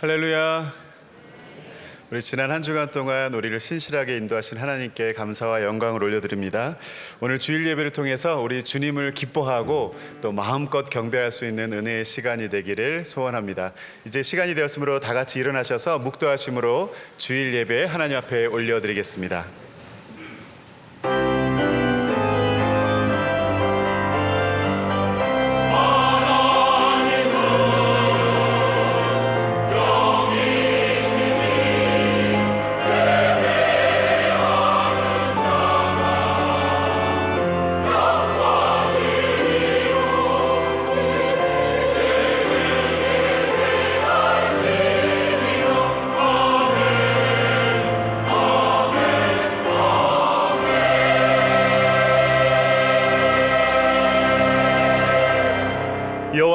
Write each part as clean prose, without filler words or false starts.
할렐루야. 우리 지난 한 주간 동안 우리를 신실하게 인도하신 하나님께 감사와 영광을 올려드립니다. 오늘 주일 예배를 통해서 우리 주님을 기뻐하고 또 마음껏 경배할 수 있는 은혜의 시간이 되기를 소원합니다. 이제 시간이 되었으므로 다 같이 일어나셔서 묵도하심으로 주일 예배 하나님 앞에 올려드리겠습니다.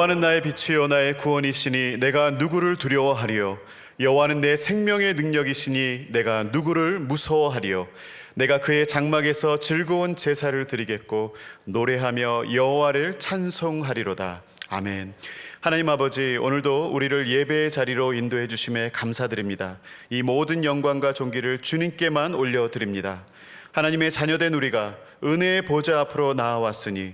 여호와는 나의 빛이요 나의 구원이시니 내가 누구를 두려워하리요. 여호와는 내 생명의 능력이시니 내가 누구를 무서워하리요. 내가 그의 장막에서 즐거운 제사를 드리겠고 노래하며 여호와를 찬송하리로다. 아멘. 하나님 아버지, 오늘도 우리를 예배의 자리로 인도해 주심에 감사드립니다. 이 모든 영광과 존귀를 주님께만 올려드립니다. 하나님의 자녀된 우리가 은혜의 보좌 앞으로 나아왔으니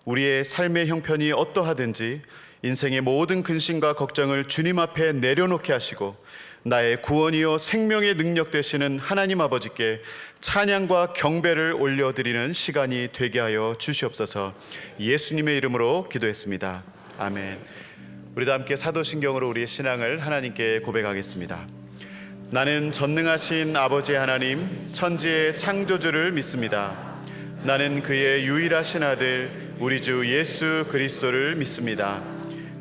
우리의 삶의 형편이 어떠하든지 인생의 모든 근심과 걱정을 주님 앞에 내려놓게 하시고 나의 구원이요 생명의 능력 되시는 하나님 아버지께 찬양과 경배를 올려드리는 시간이 되게 하여 주시옵소서. 예수님의 이름으로 기도했습니다. 아멘. 우리도 함께 사도신경으로 우리의 신앙을 하나님께 고백하겠습니다. 나는 전능하신 아버지 하나님, 천지의 창조주를 믿습니다. 나는 그의 유일하신 아들 우리 주 예수 그리스도를 믿습니다.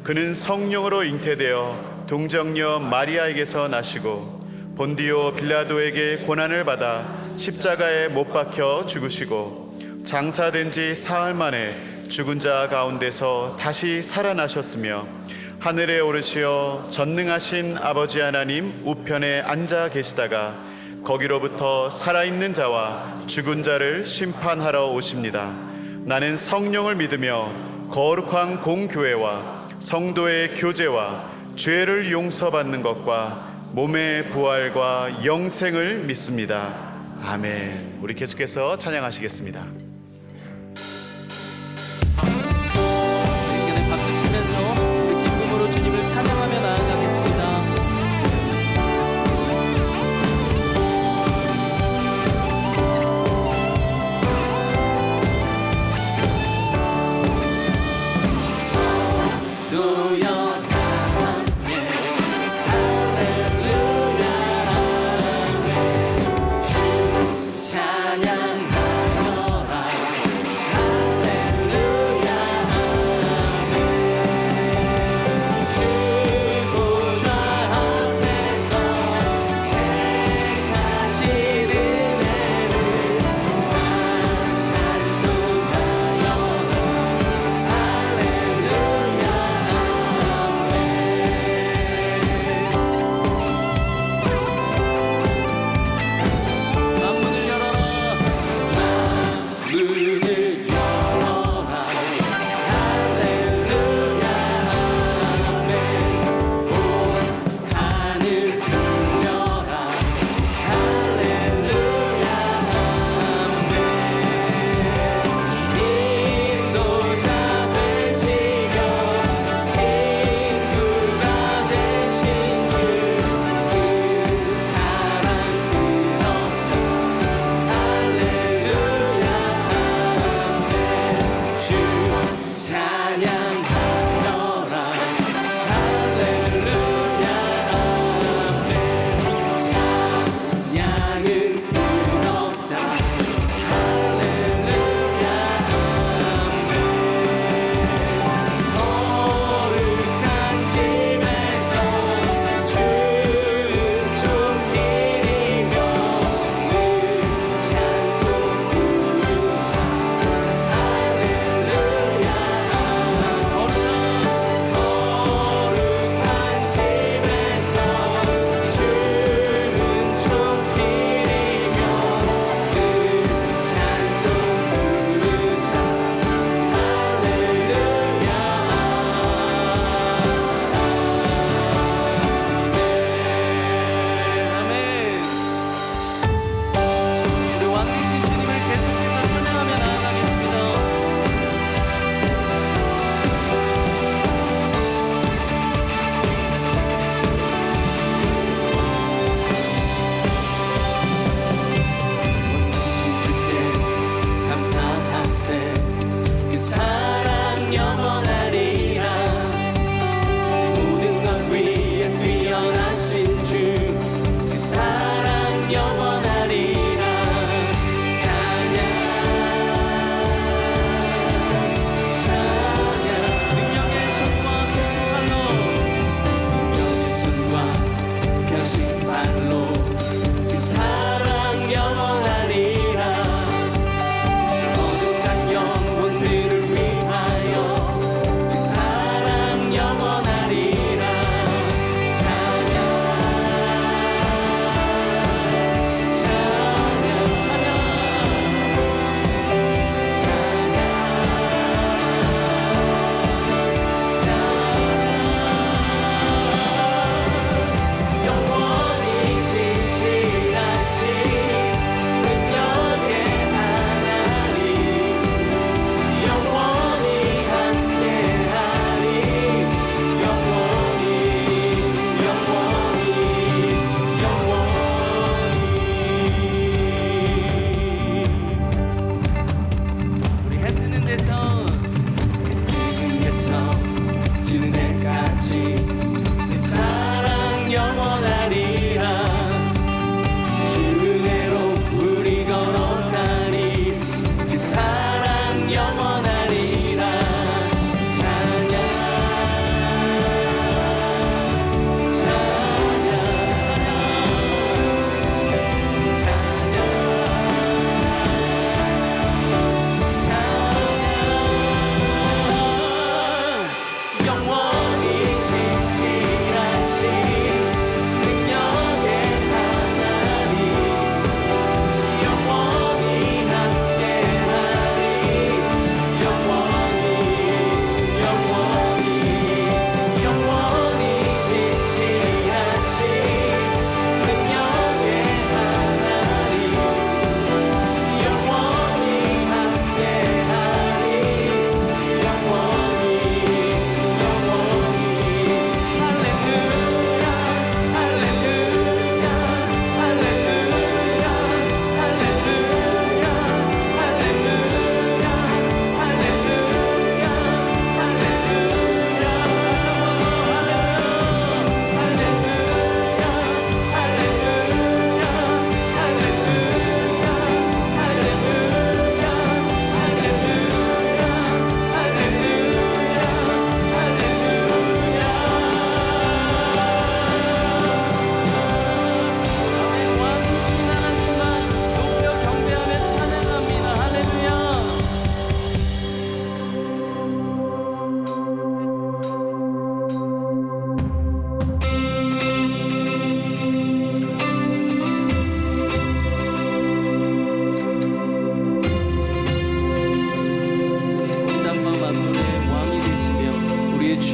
그는 성령으로 잉태되어 동정녀 마리아에게서 나시고 본디오 빌라도에게 고난을 받아 십자가에 못 박혀 죽으시고 장사된 지 사흘 만에 죽은 자 가운데서 다시 살아나셨으며 하늘에 오르시어 전능하신 아버지 하나님 우편에 앉아 계시다가 거기로부터 살아있는 자와 죽은 자를 심판하러 오십니다. 나는 성령을 믿으며 거룩한 공교회와 성도의 교제와 죄를 용서받는 것과 몸의 부활과 영생을 믿습니다. 아멘. 우리 계속해서 찬양하시겠습니다. 이 시간에 박수 치면서 우리 기쁨으로 주님을 찬양하며 나아가겠습니다. 찬양하여라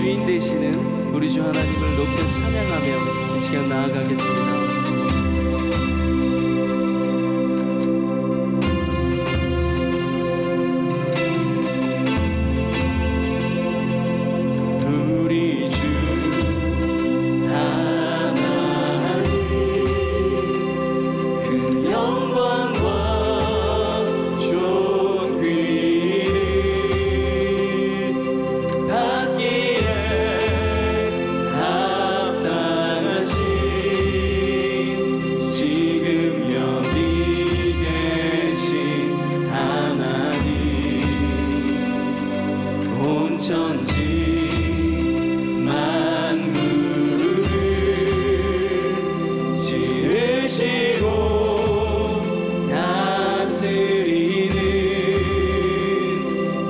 주인 되시는 우리 주 하나님을 높여 찬양하며 이 시간 나아가겠습니다. 우리 주 하나님 큰 영광과 존귀를 받기에 합당하신 지금 여기 계신 하나님 온 천지 만물을 지으시고 다스리는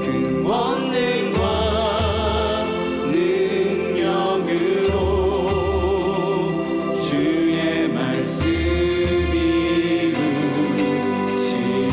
큰 권능과 능력으로 주의 말씀 이루시니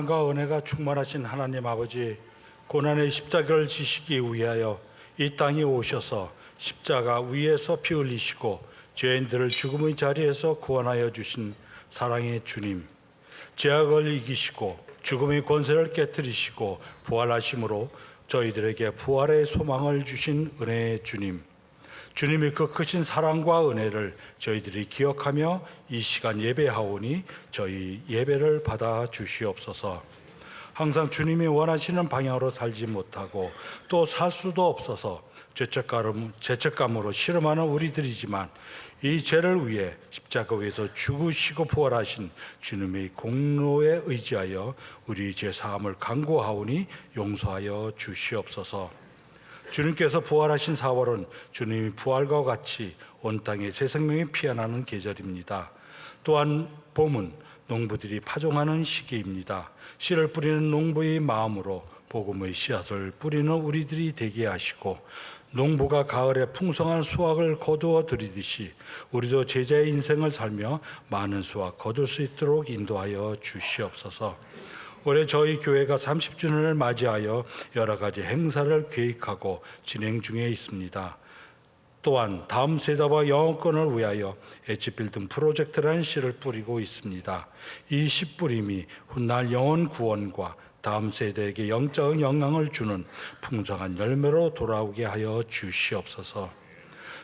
사랑과 은혜가 충만하신 하나님 아버지, 고난의 십자가를 지시기 위하여 이 땅에 오셔서 십자가 위에서 피 흘리시고 죄인들을 죽음의 자리에서 구원하여 주신 사랑의 주님, 죄악을 이기시고 죽음의 권세를 깨뜨리시고 부활하심으로 저희들에게 부활의 소망을 주신 은혜의 주님, 주님의 그 크신 사랑과 은혜를 저희들이 기억하며 이 시간 예배하오니 저희 예배를 받아 주시옵소서. 항상 주님이 원하시는 방향으로 살지 못하고 또 살 수도 없어서 죄책감으로 실험하는 우리들이지만 이 죄를 위해 십자가 위에서 죽으시고 부활하신 주님의 공로에 의지하여 우리 죄 사함을 간구하오니 용서하여 주시옵소서. 주님께서 부활하신 4월은 주님이 부활과 같이 온 땅에 새 생명이 피어나는 계절입니다. 또한 봄은 농부들이 파종하는 시기입니다. 씨를 뿌리는 농부의 마음으로 복음의 씨앗을 뿌리는 우리들이 되게 하시고, 농부가 가을에 풍성한 수확을 거두어 들이듯이 우리도 제자의 인생을 살며 많은 수확 거둘 수 있도록 인도하여 주시옵소서. 올해 저희 교회가 30주년을 맞이하여 여러 가지 행사를 계획하고 진행 중에 있습니다. 또한 다음 세대와 영어권을 위하여 엣지빌딩 프로젝트라는 씨를 뿌리고 있습니다. 이 씨 뿌림이 훗날 영혼 구원과 다음 세대에게 영적 영향을 주는 풍성한 열매로 돌아오게 하여 주시옵소서.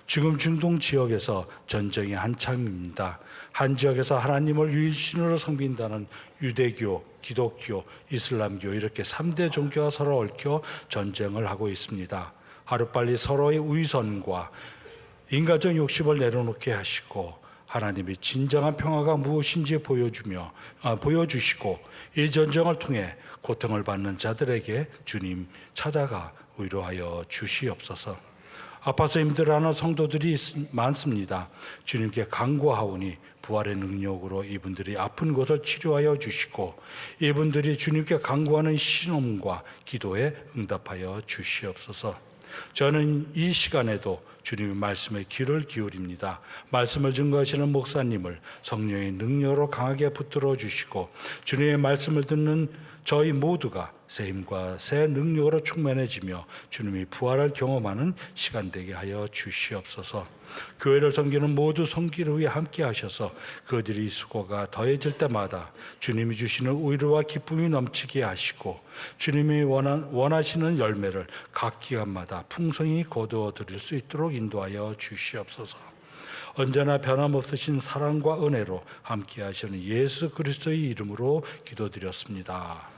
지금 중동 지역에서 전쟁이 한창입니다. 한 지역에서 하나님을 유일신으로 섬긴다는 유대교, 기독교, 이슬람교 이렇게 3대 종교가 서로 얽혀 전쟁을 하고 있습니다. 하루빨리 서로의 위선과 인간적 욕심을 내려놓게 하시고 하나님의 진정한 평화가 무엇인지 보여주시고 이 전쟁을 통해 고통을 받는 자들에게 주님 찾아가 위로하여 주시옵소서. 아파서 힘들어하는 성도들이 많습니다. 주님께 간구하오니 부활의 능력으로 이분들이 아픈 곳을 치료하여 주시고 이분들이 주님께 간구하는 신음과 기도에 응답하여 주시옵소서. 저는 이 시간에도 주님의 말씀에 귀를 기울입니다. 말씀을 증거하시는 목사님을 성령의 능력으로 강하게 붙들어 주시고 주님의 말씀을 듣는 저희 모두가 새 힘과 새 능력으로 충만해지며 주님의 부활을 경험하는 시간 되게 하여 주시옵소서. 교회를 섬기는 모두 섬기를 위해 함께 하셔서 그들이 수고가 더해질 때마다 주님이 주시는 의로와 기쁨이 넘치게 하시고 주님이 원하시는 열매를 각 기간마다 풍성히 거두어 드릴 수 있도록 인도하여 주시옵소서. 언제나 변함없으신 사랑과 은혜로 함께 하시는 예수 그리스도의 이름으로 기도드렸습니다.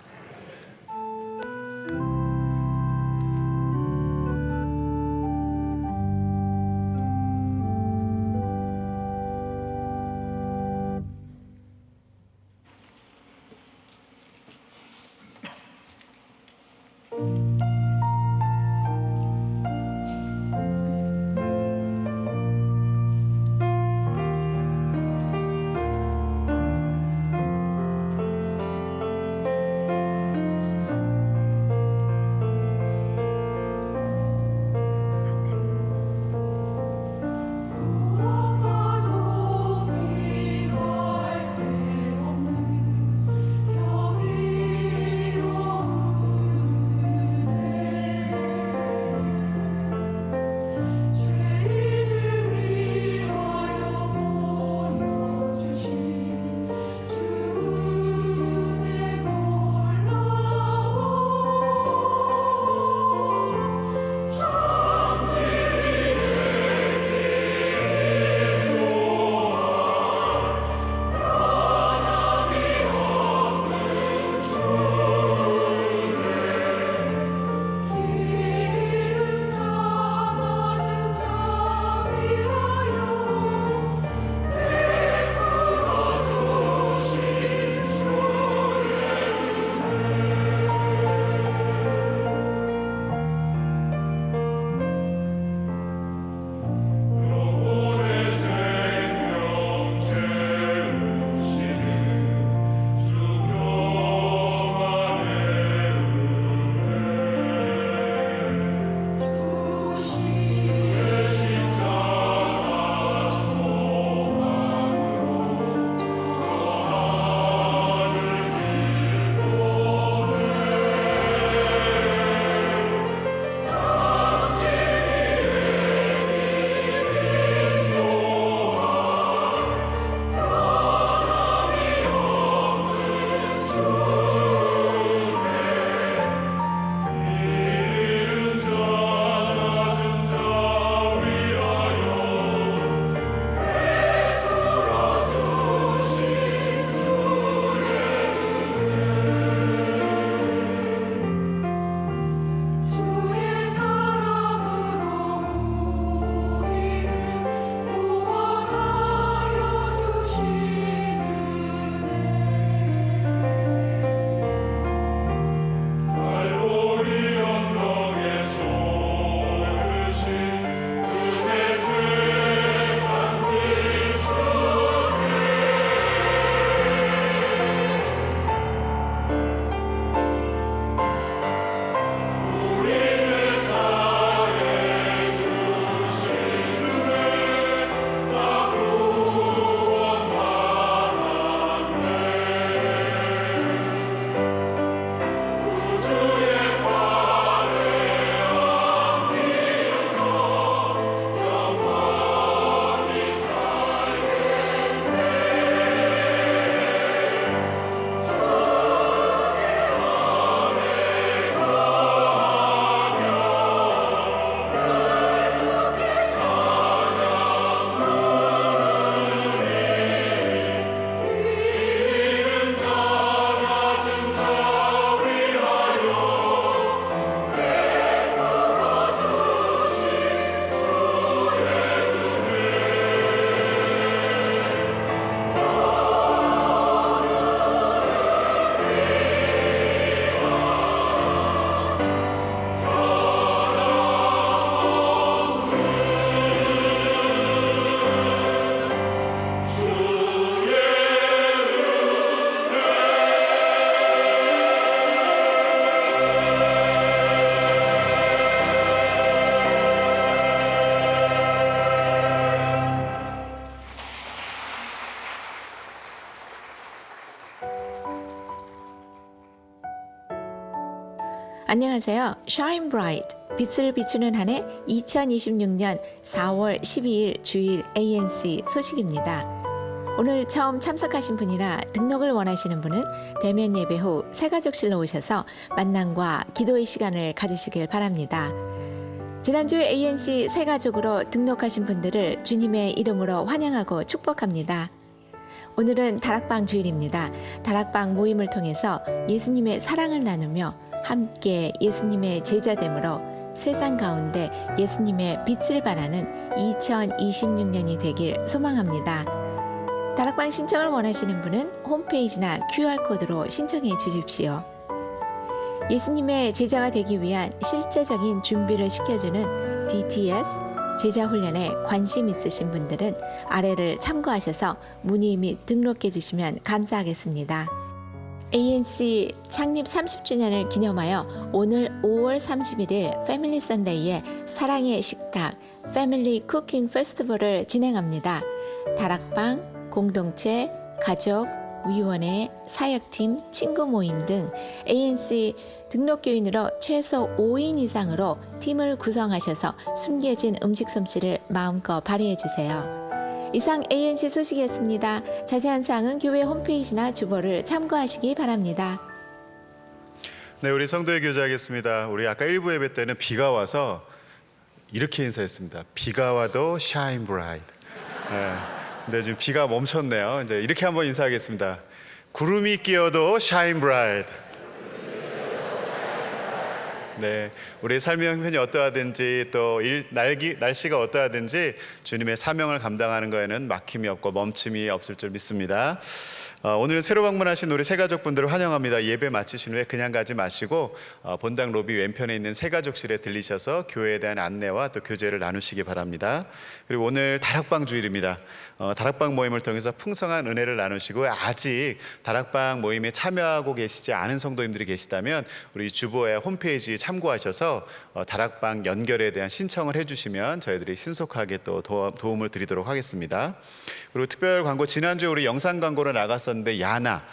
안녕하세요. Shine Bright, 빛을 비추는 한 해 2026년 4월 12일 주일 ANC 소식입니다. 오늘 처음 참석하신 분이나 등록을 원하시는 분은 대면 예배 후 새가족실로 오셔서 만남과 기도의 시간을 가지시길 바랍니다. 지난주 ANC 새가족으로 등록하신 분들을 주님의 이름으로 환영하고 축복합니다. 오늘은 다락방 주일입니다. 다락방 모임을 통해서 예수님의 사랑을 나누며 함께 예수님의 제자됨으로 세상 가운데 예수님의 빛을 발하는 2026년이 되길 소망합니다. 다락방 신청을 원하시는 분은 홈페이지나 QR코드로 신청해 주십시오. 예수님의 제자가 되기 위한 실제적인 준비를 시켜주는 DTS 제자 훈련에 관심 있으신 분들은 아래를 참고하셔서 문의 및 등록해 주시면 감사하겠습니다. ANC 창립 30주년을 기념하여 오늘 5월 31일 패밀리 선데이에 사랑의 식탁 패밀리 쿠킹 페스티벌을 진행합니다. 다락방, 공동체, 가족, 위원회, 사역팀, 친구 모임 등 ANC 등록교인으로 최소 5인 이상으로 팀을 구성하셔서 숨겨진 음식 솜씨를 마음껏 발휘해 주세요. 이상 ANC 소식이었습니다. 자세한 사항은 교회 홈페이지나 주보를 참고하시기 바랍니다. 네, 우리 성도의 교제하겠습니다. 우리 아까 1부 예배 때는 비가 와서 이렇게 인사했습니다. 비가 와도 shine bright. 네, 근데 지금 비가 멈췄네요. 이제 이렇게 한번 인사하겠습니다. 구름이 끼어도 shine bright. 네, 우리의 삶의 형편이 어떠하든지 또 날씨가 어떠하든지 주님의 사명을 감당하는 거에는 막힘이 없고 멈춤이 없을 줄 믿습니다. 오늘 새로 방문하신 우리 새가족분들을 환영합니다. 예배 마치신 후에 그냥 가지 마시고 본당 로비 왼편에 있는 새가족실에 들리셔서 교회에 대한 안내와 또 교제를 나누시기 바랍니다. 그리고 오늘 다락방 주일입니다. 다락방 모임을 통해서 풍성한 은혜를 나누시고 아직 다락방 모임에 참여하고 계시지 않은 성도님들이 계시다면 우리 주보의 홈페이지 참고하셔서 다락방 연결에 대한 신청을 해주시면 저희들이 신속하게 또 도움을 드리도록 하겠습니다. 그리고 특별 광고, 지난주에 우리 영상 광고로 나갔었는데 야나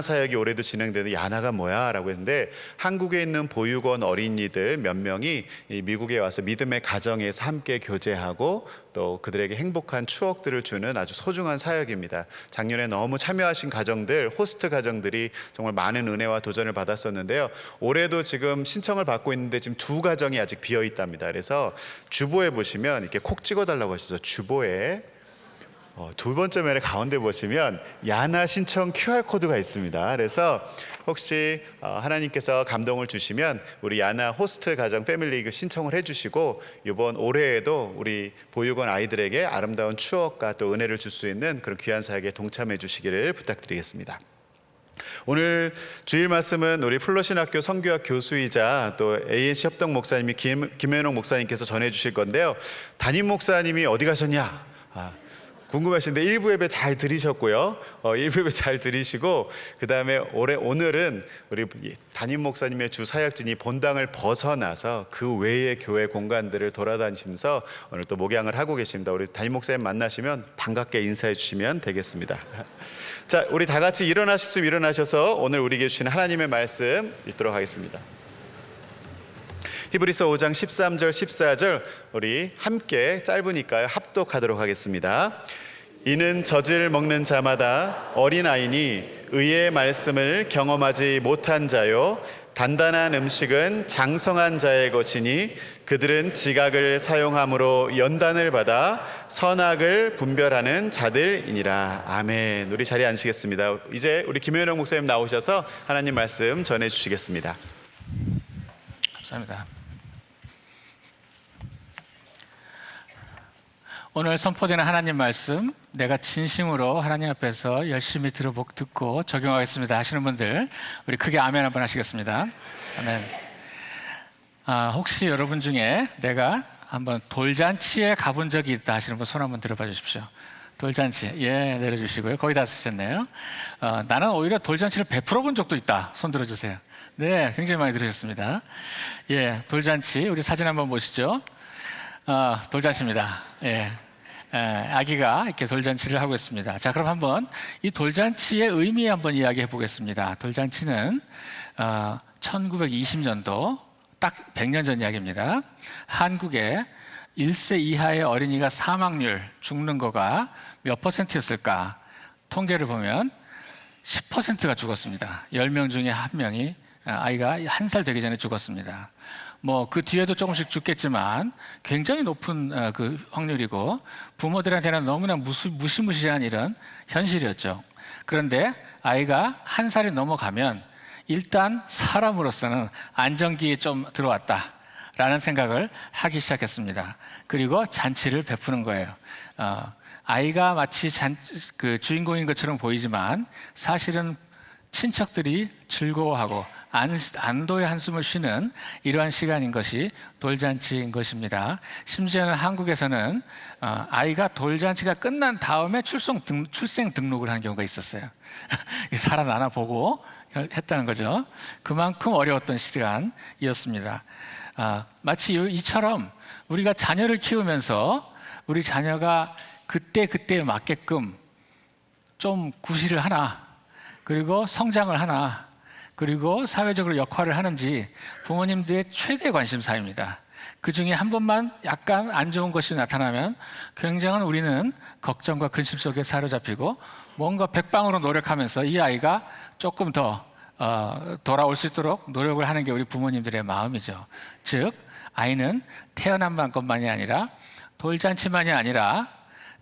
사역이 올해도 진행되는 야나가 뭐야? 라고 했는데 한국에 있는 보육원 어린이들 몇 명이 미국에 와서 믿음의 가정에서 함께 교제하고 또 그들에게 행복한 추억들을 주는 아주 소중한 사역입니다. 작년에 너무 참여하신 가정들, 호스트 가정들이 정말 많은 은혜와 도전을 받았었는데요. 올해도 지금 신청을 받고 있는데 지금 2가정이 아직 비어 있답니다. 그래서 주보에 보시면 이렇게 콕 찍어달라고 하셔서 주보에 두 번째 맨에 가운데 보시면 야나 신청 QR코드가 있습니다. 그래서 혹시 하나님께서 감동을 주시면 우리 야나 호스트 가정 패밀리 신청을 해주시고 이번 올해에도 우리 보육원 아이들에게 아름다운 추억과 또 은혜를 줄 수 있는 그런 귀한 사역에 동참해 주시기를 부탁드리겠습니다. 오늘 주일 말씀은 우리 플러신학교 성교학 교수이자 또 ANC 협동 목사님이 김현옥 목사님께서 전해주실 건데요. 담임 목사님이 어디 가셨냐? 궁금하신데 1부 예배 잘 들으셨고요. 1부 예배 잘 들으시고 그 다음에 오늘은 우리 담임 목사님의 주 사역진이 본당을 벗어나서 그 외의 교회 공간들을 돌아다니시면서 오늘 또 목양을 하고 계십니다. 우리 담임 목사님 만나시면 반갑게 인사해 주시면 되겠습니다. 자, 우리 다 같이 일어나실 수 일어나셔서 오늘 우리에게 주신 하나님의 말씀 읽도록 하겠습니다. 히브리서 5장 13절 14절 우리 함께 짧으니까요 합독하도록 하겠습니다. 이는 젖을 먹는 자마다 어린아이니 의의 말씀을 경험하지 못한 자요 단단한 음식은 장성한 자의 것이니 그들은 지각을 사용함으로 연단을 받아 선악을 분별하는 자들이니라. 아멘. 우리 자리에 앉으시겠습니다. 이제 우리 김현영 목사님 나오셔서 하나님 말씀 전해 주시겠습니다. 감사합니다. 오늘 선포되는 하나님 말씀 내가 진심으로 하나님 앞에서 열심히 듣고 적용하겠습니다 하시는 분들 우리 크게 아멘 한번 하시겠습니다. 아멘. 혹시 여러분 중에 내가 한번 돌잔치에 가본 적이 있다 하시는 분 손 한번 들어봐 주십시오. 돌잔치, 예, 내려주시고요. 거의 다 쓰셨네요. 나는 오히려 돌잔치를 베풀어 본 적도 있다. 손 들어주세요. 네, 굉장히 많이 들으셨습니다. 예, 돌잔치, 우리 사진 한번 보시죠. 돌잔치입니다. 예. 아기가 이렇게 돌잔치를 하고 있습니다. 자, 그럼 한번 이 돌잔치의 의미 한번 이야기해 보겠습니다. 돌잔치는 1920년도 딱 100년 전 이야기입니다. 한국에 1세 이하의 어린이가 사망률, 죽는 거가 몇 %였을까? 통계를 보면 10%가 죽었습니다. 10명 중에 1명이 아이가 1살 되기 전에 죽었습니다. 뭐 그 뒤에도 조금씩 죽겠지만 굉장히 높은 그 확률이고 부모들한테는 너무나 무시무시한 이런 현실이었죠. 그런데 아이가 1살이 넘어가면 일단 사람으로서는 안정기에 좀 들어왔다라는 생각을 하기 시작했습니다. 그리고 잔치를 베푸는 거예요. 아이가 마치 그 주인공인 것처럼 보이지만 사실은 친척들이 즐거워하고 안도의 한숨을 쉬는 이러한 시간인 것이 돌잔치인 것입니다. 심지어는 한국에서는 아이가 돌잔치가 끝난 다음에 출생 등록을 하는 경우가 있었어요. 살아나나 보고 했다는 거죠. 그만큼 어려웠던 시간이었습니다. 마치 이처럼 우리가 자녀를 키우면서 우리 자녀가 그때그때에 맞게끔 좀 구실을 하나, 그리고 성장을 하나, 그리고 사회적으로 역할을 하는지 부모님들의 최대 관심사입니다. 그 중에 한 번만 약간 안 좋은 것이 나타나면 굉장한 우리는 걱정과 근심 속에 사로잡히고 뭔가 백방으로 노력하면서 이 아이가 조금 더 돌아올 수 있도록 노력을 하는 게 우리 부모님들의 마음이죠. 즉 아이는 태어난 것만이 아니라 돌잔치만이 아니라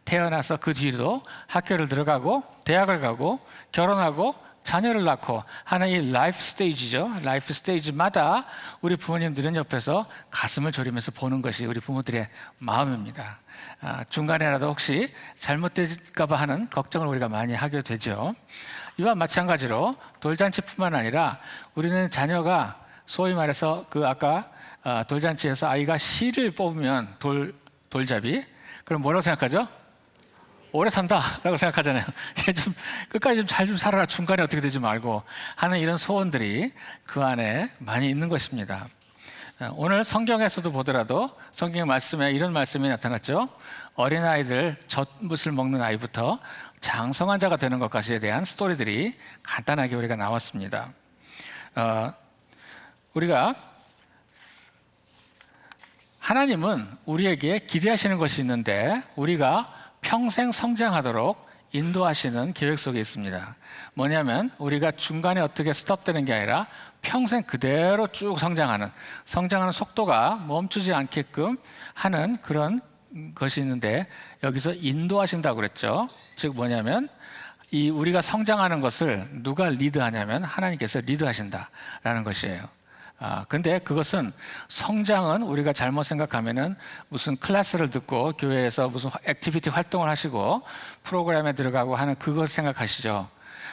태어나서 그 뒤로 학교를 들어가고 대학을 가고 결혼하고 자녀를 낳고 하는 이 라이프 스테이지죠. 라이프 스테이지마다 우리 부모님들은 옆에서 가슴을 졸이면서 보는 것이 우리 부모들의 마음입니다. 중간에라도 혹시 잘못될까 봐 하는 걱정을 우리가 많이 하게 되죠. 이와 마찬가지로 돌잔치뿐만 아니라 우리는 자녀가 소위 말해서 그 아까 돌잔치에서 아이가 씨를 뽑으면 돌잡이, 그럼 뭐라고 생각하죠? 오래 산다라고 생각하잖아요. 좀 끝까지 좀 잘 좀 살아라, 중간에 어떻게 되지 말고 하는 이런 소원들이 그 안에 많이 있는 것입니다. 오늘 성경에서도 보더라도 성경의 말씀에 이런 말씀이 나타났죠. 어린아이들 젖moeten 먹는 아이부터 장성한 자가 되는 것까지에 대한 스토리들이 간단하게 우리가 나왔습니다. 우리가 하나님은 우리에게 기대하시는 것이 있는데 우리가 평생 성장하도록 인도하시는 계획 속에 있습니다. 뭐냐면 우리가 중간에 어떻게 스톱되는 게 아니라 평생 그대로 쭉 성장하는 속도가 멈추지 않게끔 하는 그런 것이 있는데 여기서 인도하신다고 그랬죠. 즉 뭐냐면 이 우리가 성장하는 것을 누가 리드하냐면 하나님께서 리드하신다라는 것이에요. 근데 그것은 성장은 우리가 잘못 생각하면은 무슨 클래스를 듣고 교회에서 무슨 액티비티 활동을 하시고 프로그램에 들어가고 하는 그걸 생각하시죠.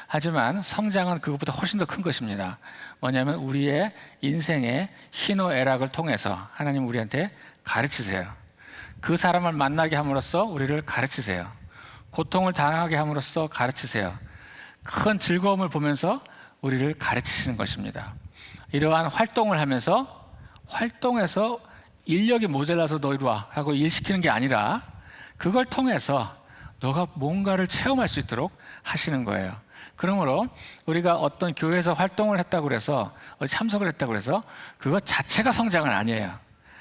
하지만 성장은 그것보다 훨씬 더 큰 것입니다. 뭐냐면 우리의 인생의 희노애락을 통해서 하나님 우리한테 가르치세요. 그 사람을 만나게 함으로써 우리를 가르치세요. 고통을 당하게 함으로써 가르치세요. 큰 즐거움을 보면서 우리를 가르치시는 것입니다. 이러한 활동을 하면서 활동해서 인력이 모자라서 너 이리 와 하고 일시키는 게 아니라 그걸 통해서 너가 뭔가를 체험할 수 있도록 하시는 거예요. 그러므로 우리가 어떤 교회에서 활동을 했다고 해서 참석을 했다고 해서 그것 자체가 성장은 아니에요.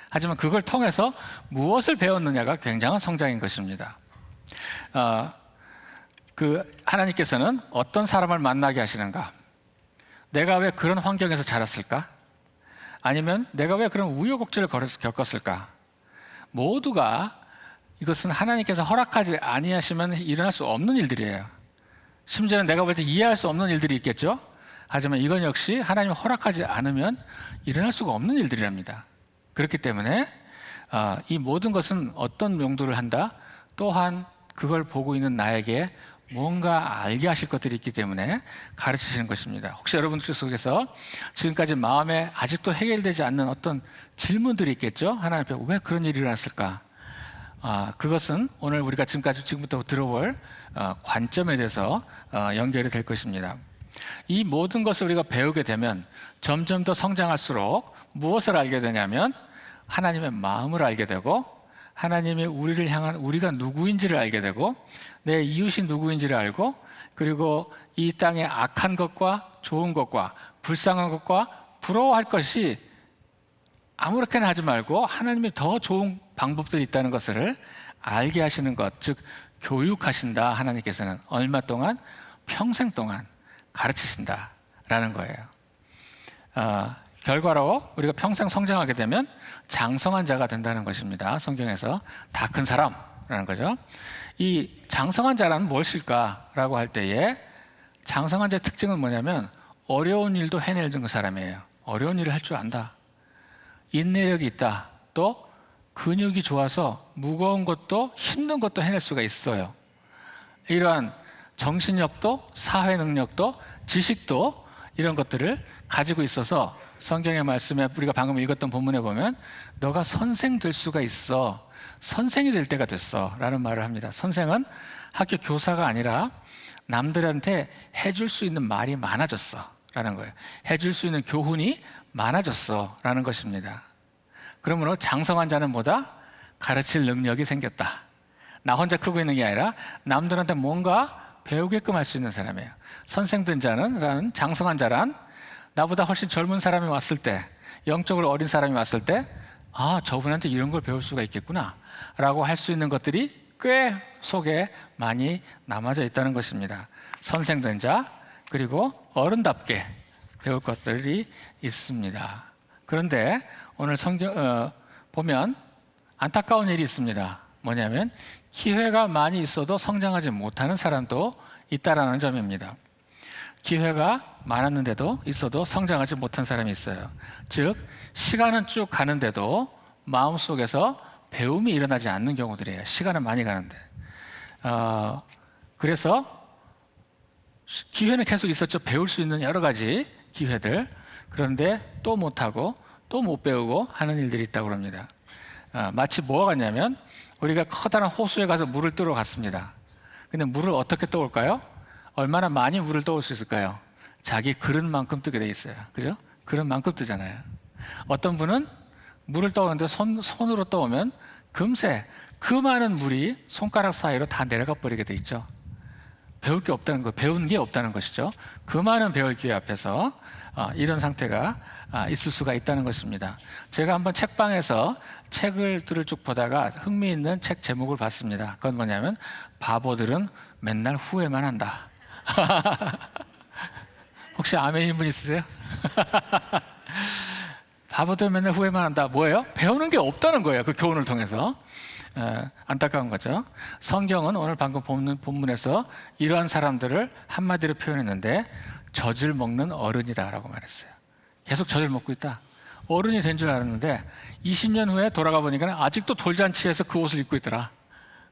하지만 그걸 통해서 무엇을 배웠느냐가 굉장한 성장인 것입니다. 하나님께서는 어떤 사람을 만나게 하시는가? 내가 왜 그런 환경에서 자랐을까? 아니면 내가 왜 그런 우여곡절을 겪었을까? 모두가 이것은 하나님께서 허락하지 아니하시면 일어날 수 없는 일들이에요. 심지어는 내가 볼 때 이해할 수 없는 일들이 있겠죠? 하지만 이건 역시 하나님이 허락하지 않으면 일어날 수가 없는 일들이랍니다. 그렇기 때문에 이 모든 것은 어떤 용도를 한다? 또한 그걸 보고 있는 나에게 뭔가 알게 하실 것들이 있기 때문에 가르치시는 것입니다. 혹시 여러분들 속에서 지금까지 마음에 아직도 해결되지 않는 어떤 질문들이 있겠죠? 하나님 앞에 왜 그런 일이 일어났을까? 그것은 오늘 우리가 지금부터 들어볼 관점에 대해서 연결이 될 것입니다. 이 모든 것을 우리가 배우게 되면 점점 더 성장할수록 무엇을 알게 되냐면 하나님의 마음을 알게 되고 하나님이 우리를 향한 우리가 누구인지를 알게 되고 내 이웃이 누구인지를 알고 그리고 이 땅의 악한 것과 좋은 것과 불쌍한 것과 부러워할 것이 아무렇게나 하지 말고 하나님이 더 좋은 방법들이 있다는 것을 알게 하시는 것, 즉 교육하신다. 하나님께서는 얼마 동안? 평생 동안 가르치신다라는 거예요. 결과로 우리가 평생 성장하게 되면 장성한 자가 된다는 것입니다. 성경에서 다 큰 사람라는 거죠. 이 장성한 자란 무엇일까라고 할 때에 장성한 자의 특징은 뭐냐면 어려운 일도 해내는 사람이에요. 어려운 일을 할 줄 안다. 인내력이 있다. 또 근육이 좋아서 무거운 것도 힘든 것도 해낼 수가 있어요. 이러한 정신력도 사회 능력도 지식도 이런 것들을 가지고 있어서 성경의 말씀에 우리가 방금 읽었던 본문에 보면 너가 선생 될 수가 있어. 선생이 될 때가 됐어 라는 말을 합니다. 선생은 학교 교사가 아니라 남들한테 해줄 수 있는 말이 많아졌어 라는 거예요. 해줄 수 있는 교훈이 많아졌어 라는 것입니다. 그러므로 장성한 자는 뭐다? 가르칠 능력이 생겼다. 나 혼자 크고 있는 게 아니라 남들한테 뭔가 배우게끔 할 수 있는 사람이에요. 선생된 자는, 장성한 자란 나보다 훨씬 젊은 사람이 왔을 때, 영적으로 어린 사람이 왔을 때 저분한테 이런 걸 배울 수가 있겠구나 라고 할 수 있는 것들이 꽤 속에 많이 남아져 있다는 것입니다. 선생된 자, 그리고 어른답게 배울 것들이 있습니다. 그런데 오늘 성경 보면 안타까운 일이 있습니다. 뭐냐면 기회가 많이 있어도 성장하지 못하는 사람도 있다라는 점입니다. 기회가 많았는데도 있어도 성장하지 못한 사람이 있어요. 즉 시간은 쭉 가는데도 마음속에서 배움이 일어나지 않는 경우들이에요. 시간은 많이 가는데. 그래서 기회는 계속 있었죠. 배울 수 있는 여러 가지 기회들. 그런데 또 못하고 또 못 배우고 하는 일들이 있다고 합니다. 마치 뭐가 같냐면 우리가 커다란 호수에 가서 물을 뜨러 갔습니다. 근데 물을 어떻게 떠올까요? 얼마나 많이 물을 떠올 수 있을까요? 자기 그릇만큼 뜨게 돼 있어요. 그죠? 그릇만큼 뜨잖아요. 어떤 분은 물을 떠오는데 손으로 떠오면 금세 그 많은 물이 손가락 사이로 다 내려가 버리게 돼 있죠. 배울 게 없다는 거, 배운 게 없다는 것이죠. 그 많은 배울 기회 앞에서 이런 상태가 있을 수가 있다는 것입니다. 제가 한번 책방에서 책들을 쭉 보다가 흥미있는 책 제목을 봤습니다. 그건 뭐냐면 바보들은 맨날 후회만 한다. 혹시 아멘인 분 있으세요? 바보들은 맨날 후회만 한다. 뭐예요? 배우는 게 없다는 거예요. 그 교훈을 통해서. 안타까운 거죠. 성경은 오늘 방금 본문에서 이러한 사람들을 한마디로 표현했는데 젖을 먹는 어른이다라고 말했어요. 계속 젖을 먹고 있다. 어른이 된 줄 알았는데 20년 후에 돌아가 보니까 아직도 돌잔치에서 그 옷을 입고 있더라.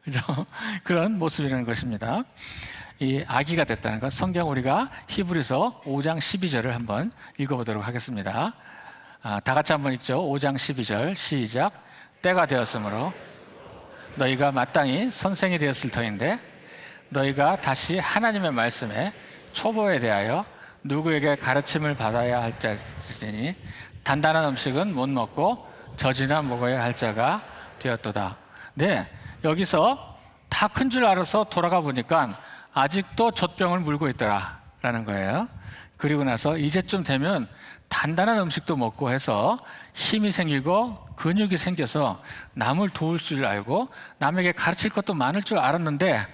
그죠? 그런 모습이라는 것입니다. 이 아기가 됐다는 것. 성경 우리가 히브리서 5장 12절을 한번 읽어보도록 하겠습니다. 다 같이 한번 읽죠. 5장 12절 시작. 때가 되었으므로 너희가 마땅히 선생이 되었을 터인데 너희가 다시 하나님의 말씀에 초보에 대하여 누구에게 가르침을 받아야 할 자니 단단한 음식은 못 먹고 젖이나 먹어야 할 자가 되었도다. 네, 여기서 다 큰 줄 알아서 돌아가 보니까 아직도 젖병을 물고 있더라 라는 거예요. 그리고 나서 이제쯤 되면 단단한 음식도 먹고 해서 힘이 생기고 근육이 생겨서 남을 도울 줄 알고 남에게 가르칠 것도 많을 줄 알았는데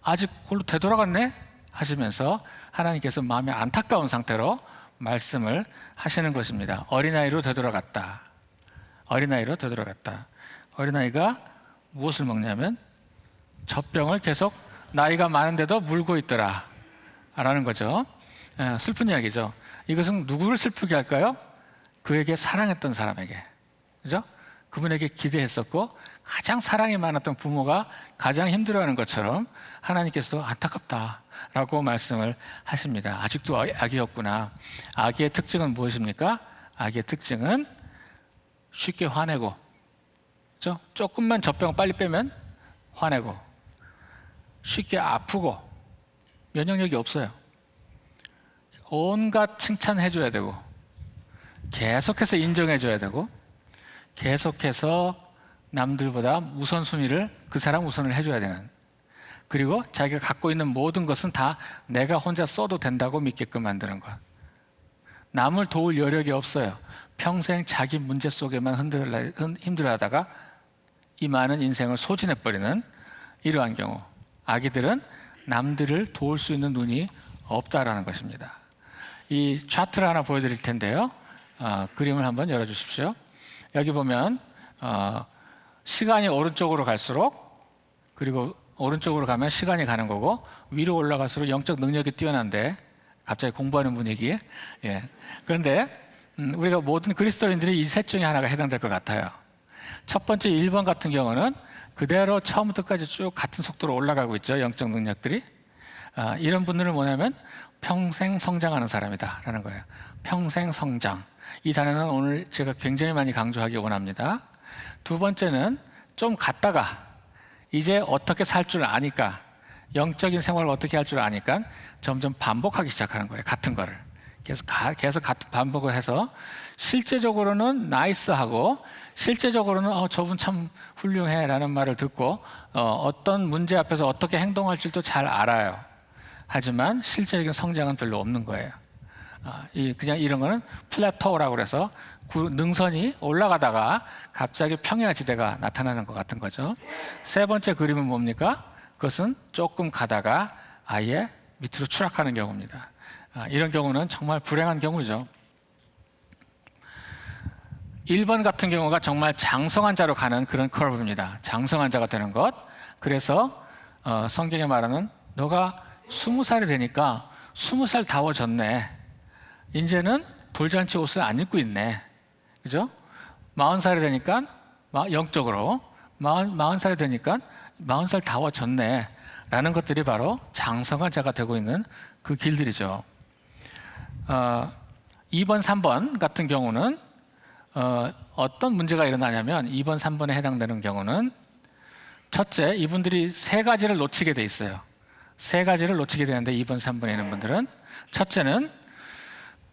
아직 그걸로 되돌아갔네 하시면서 하나님께서 마음이 안타까운 상태로 말씀을 하시는 것입니다. 어린아이로 되돌아갔다. 어린아이로 되돌아갔다. 어린아이가 무엇을 먹냐면 젖병을 계속 나이가 많은데도 물고 있더라 라는 거죠. 슬픈 이야기죠. 이것은 누구를 슬프게 할까요? 그에게 사랑했던 사람에게. 그죠? 그분에게 기대했었고 가장 사랑이 많았던 부모가 가장 힘들어하는 것처럼 하나님께서도 안타깝다라고 말씀을 하십니다. 아직도 아기였구나. 아기의 특징은 무엇입니까? 아기의 특징은 쉽게 화내고, 그죠? 조금만 젖병을 빨리 빼면 화내고, 쉽게 아프고, 면역력이 없어요. 온갖 칭찬해줘야 되고, 계속해서 인정해줘야 되고, 계속해서 남들보다 우선순위를 그 사람 우선을 해줘야 되는, 그리고 자기가 갖고 있는 모든 것은 다 내가 혼자 써도 된다고 믿게끔 만드는 것. 남을 도울 여력이 없어요. 평생 자기 문제 속에만 힘들어하다가 이 많은 인생을 소진해버리는 이러한 경우, 아기들은 남들을 도울 수 있는 눈이 없다라는 것입니다. 이 차트를 하나 보여드릴 텐데요. 그림을 한번 열어주십시오. 여기 보면 시간이 오른쪽으로 갈수록, 그리고 오른쪽으로 가면 시간이 가는 거고, 위로 올라갈수록 영적 능력이 뛰어난데 갑자기 공부하는 분위기. 예. 그런데 우리가 모든 그리스도인들이 이 셋 중에 하나가 해당될 것 같아요. 첫 번째 1번 같은 경우는 그대로 처음부터까지 쭉 같은 속도로 올라가고 있죠. 영적 능력들이. 이런 분들은 뭐냐면 평생 성장하는 사람이다라는 거예요. 평생 성장. 이 단어는 오늘 제가 굉장히 많이 강조하기 원합니다. 두 번째는 좀 갔다가 이제 어떻게 살 줄 아니까, 영적인 생활을 어떻게 할 줄 아니까 점점 반복하기 시작하는 거예요. 같은 거를. 계속 같은 반복을 해서 실제적으로는 나이스하고, 실제적으로는 저분 참 훌륭해 라는 말을 듣고 어떤 문제 앞에서 어떻게 행동할 줄도 잘 알아요. 하지만 실제적인 성장은 별로 없는 거예요. 그냥 이런 거는 플래토라고 그래서 능선이 올라가다가 갑자기 평야지대가 나타나는 것 같은 거죠. 세 번째 그림은 뭡니까? 그것은 조금 가다가 아예 밑으로 추락하는 경우입니다. 이런 경우는 정말 불행한 경우죠. 1번 같은 경우가 정말 장성한 자로 가는 그런 커브입니다. 장성한 자가 되는 것. 그래서 성경에 말하는 너가 20살이 되니까 20살 다워졌네. 이제는 돌잔치 옷을 안 입고 있네. 그죠? 40살이 되니까 영적으로 40살이 되니까 40살 다워졌네. 라는 것들이 바로 장성한 자가 되고 있는 그 길들이죠. 2번, 3번 같은 경우는 어떤 문제가 일어나냐면 2번, 3번에 해당되는 경우는 첫째, 이분들이 세 가지를 놓치게 돼 있어요. 세 가지를 놓치게 되는데 2번, 3번에 있는 분들은 첫째는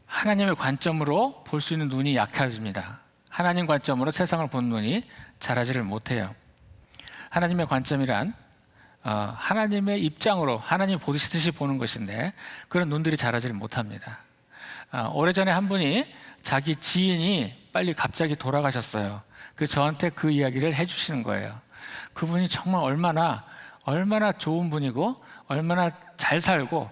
하나님의 관점으로 볼 수 있는 눈이 약해집니다. 하나님 관점으로 세상을 보는 눈이 자라지를 못해요. 하나님의 관점이란 하나님의 입장으로 하나님 보시듯이 보는 것인데 그런 눈들이 자라지를 못합니다. 오래전에 한 분이 자기 지인이 빨리 갑자기 돌아가셨어요. 저한테 그 이야기를 해주시는 거예요. 그분이 정말 얼마나 좋은 분이고 얼마나 잘 살고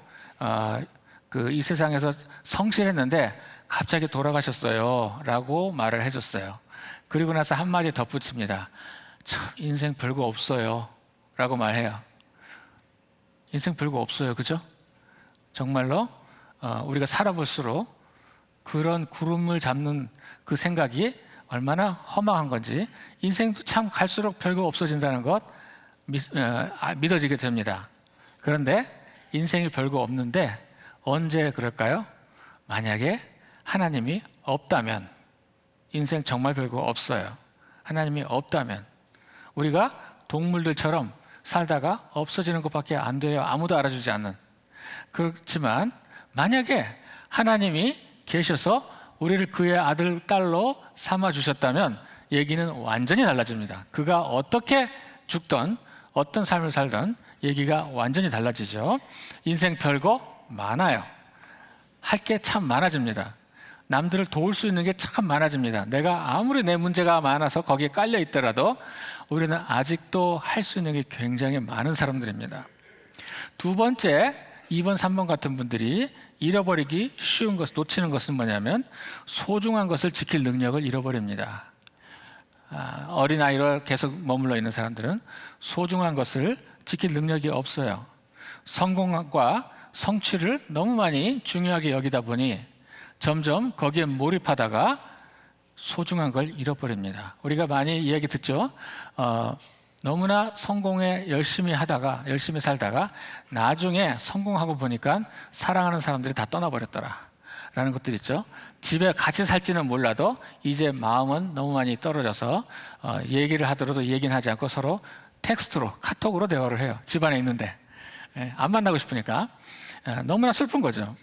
이 세상에서 성실했는데 갑자기 돌아가셨어요 라고 말을 해줬어요. 그리고 나서 한마디 덧붙입니다. 참 인생 별거 없어요 라고 말해요. 인생 별거 없어요, 그죠? 정말로 우리가 살아볼수록 그런 구름을 잡는 그 생각이 얼마나 허망한 건지, 인생도 참 갈수록 별거 없어진다는 것 믿어지게 됩니다. 그런데 인생이 별거 없는데 언제 그럴까요? 만약에 하나님이 없다면 인생 정말 별거 없어요. 하나님이 없다면 우리가 동물들처럼 살다가 없어지는 것밖에 안 돼요. 아무도 알아주지 않는. 그렇지만 만약에 하나님이 계셔서 우리를 그의 아들, 딸로 삼아주셨다면 얘기는 완전히 달라집니다. 그가 어떻게 죽던 어떤 삶을 살던 얘기가 완전히 달라지죠. 인생 별거 많아요. 할 게 참 많아집니다. 남들을 도울 수 있는 게 참 많아집니다. 내가 아무리 내 문제가 많아서 거기에 깔려 있더라도 우리는 아직도 할 수 있는 게 굉장히 많은 사람들입니다. 두 번째, 2번, 3번 같은 분들이 잃어버리기 쉬운 것, 놓치는 것은 뭐냐면 소중한 것을 지킬 능력을 잃어버립니다. 어린아이로 계속 머물러 있는 사람들은 소중한 것을 지킬 능력이 없어요. 성공과 성취를 너무 많이 중요하게 여기다 보니 점점 거기에 몰입하다가 소중한 걸 잃어버립니다. 우리가 많이 이야기 듣죠. 너무나 성공에 열심히 살다가 나중에 성공하고 보니까 사랑하는 사람들이 다 떠나버렸더라 라는 것들 있죠. 집에 같이 살지는 몰라도 이제 마음은 너무 많이 떨어져서 얘기를 하더라도 얘기는 하지 않고 서로 텍스트로, 카톡으로 대화를 해요. 집안에 있는데 안 만나고 싶으니까. 너무나 슬픈 거죠.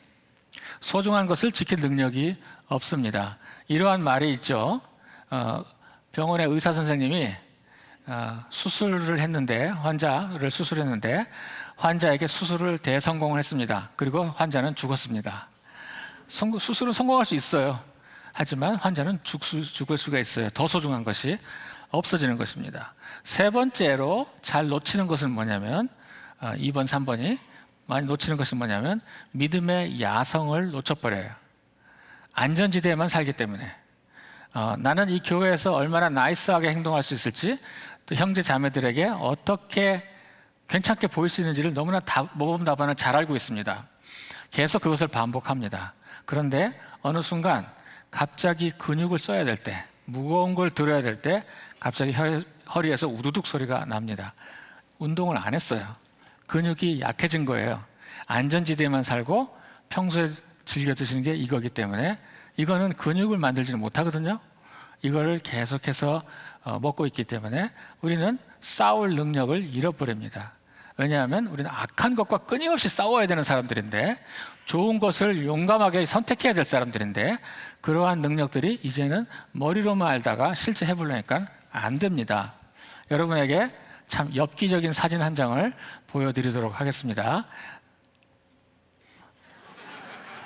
소중한 것을 지킬 능력이 없습니다. 이러한 말이 있죠. 병원의 의사 선생님이 수술을 했는데, 환자를 수술했는데 환자에게 수술을 대성공을 했습니다. 그리고 환자는 죽었습니다. 수술은 성공할 수 있어요. 하지만 환자는 죽을 수가 있어요. 더 소중한 것이 없어지는 것입니다. 세 번째로 잘 놓치는 것은 뭐냐면 2번, 3번이 많이 놓치는 것은 뭐냐면 믿음의 야성을 놓쳐버려요. 안전지대에만 살기 때문에 나는 이 교회에서 얼마나 나이스하게 행동할 수 있을지, 또 형제 자매들에게 어떻게 괜찮게 보일 수 있는지를 너무나 모범 답안을 잘 알고 있습니다. 계속 그것을 반복합니다. 그런데 어느 순간 갑자기 근육을 써야 될 때, 무거운 걸 들어야 될 때 갑자기 허리에서 우두둑 소리가 납니다. 운동을 안 했어요. 근육이 약해진 거예요. 안전지대에만 살고 평소에 즐겨 드시는 게 이거기 때문에 이거는 근육을 만들지는 못하거든요. 이거를 계속해서 먹고 있기 때문에 우리는 싸울 능력을 잃어버립니다. 왜냐하면 우리는 악한 것과 끊임없이 싸워야 되는 사람들인데, 좋은 것을 용감하게 선택해야 될 사람들인데, 그러한 능력들이 이제는 머리로만 알다가 실제 해보려니까 안 됩니다. 여러분에게 참 엽기적인 사진 한 장을 보여드리도록 하겠습니다.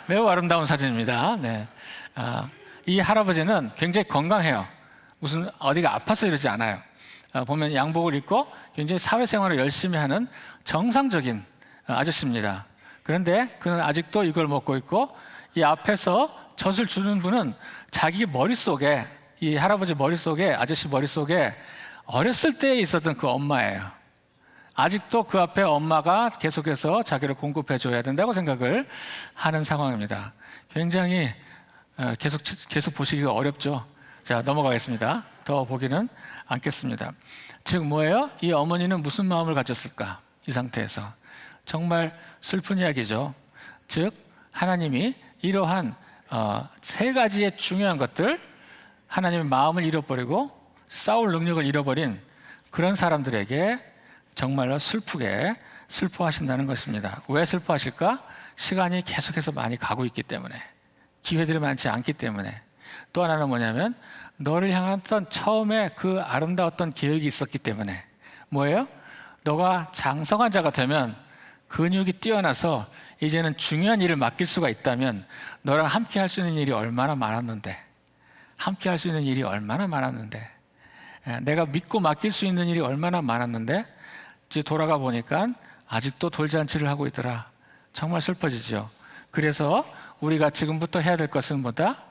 매우 아름다운 사진입니다. 네. 이 할아버지는 굉장히 건강해요. 무슨 어디가 아파서 이러지 않아요. 보면 양복을 입고 굉장히 사회생활을 열심히 하는 정상적인 아저씨입니다. 그런데 그는 아직도 이걸 먹고 있고, 이 앞에서 젖을 주는 분은 자기 머릿속에, 이 할아버지 머릿속에, 아저씨 머릿속에 어렸을 때 있었던 그 엄마예요. 아직도 그 앞에 엄마가 계속해서 자기를 공급해 줘야 된다고 생각을 하는 상황입니다. 굉장히 계속 보시기가 어렵죠. 자, 넘어가겠습니다. 더 보기는 않겠습니다. 즉 뭐예요? 이 어머니는 무슨 마음을 가졌을까? 이 상태에서 정말 슬픈 이야기죠. 즉 하나님이 이러한 세 가지의 중요한 것들, 하나님의 마음을 잃어버리고 싸울 능력을 잃어버린 그런 사람들에게 정말로 슬프게 슬퍼하신다는 것입니다. 왜 슬퍼하실까? 시간이 계속해서 많이 가고 있기 때문에, 기회들이 많지 않기 때문에, 또 하나는 뭐냐면 너를 향했던 처음에 그 아름다웠던 계획이 있었기 때문에. 뭐예요? 너가 장성한 자가 되면, 근육이 뛰어나서 이제는 중요한 일을 맡길 수가 있다면 너랑 함께 할 수 있는 일이 얼마나 많았는데, 함께 할 수 있는 일이 얼마나 많았는데, 내가 믿고 맡길 수 있는 일이 얼마나 많았는데, 이제 돌아가 보니까 아직도 돌잔치를 하고 있더라. 정말 슬퍼지죠. 그래서 우리가 지금부터 해야 될 것은 뭐다?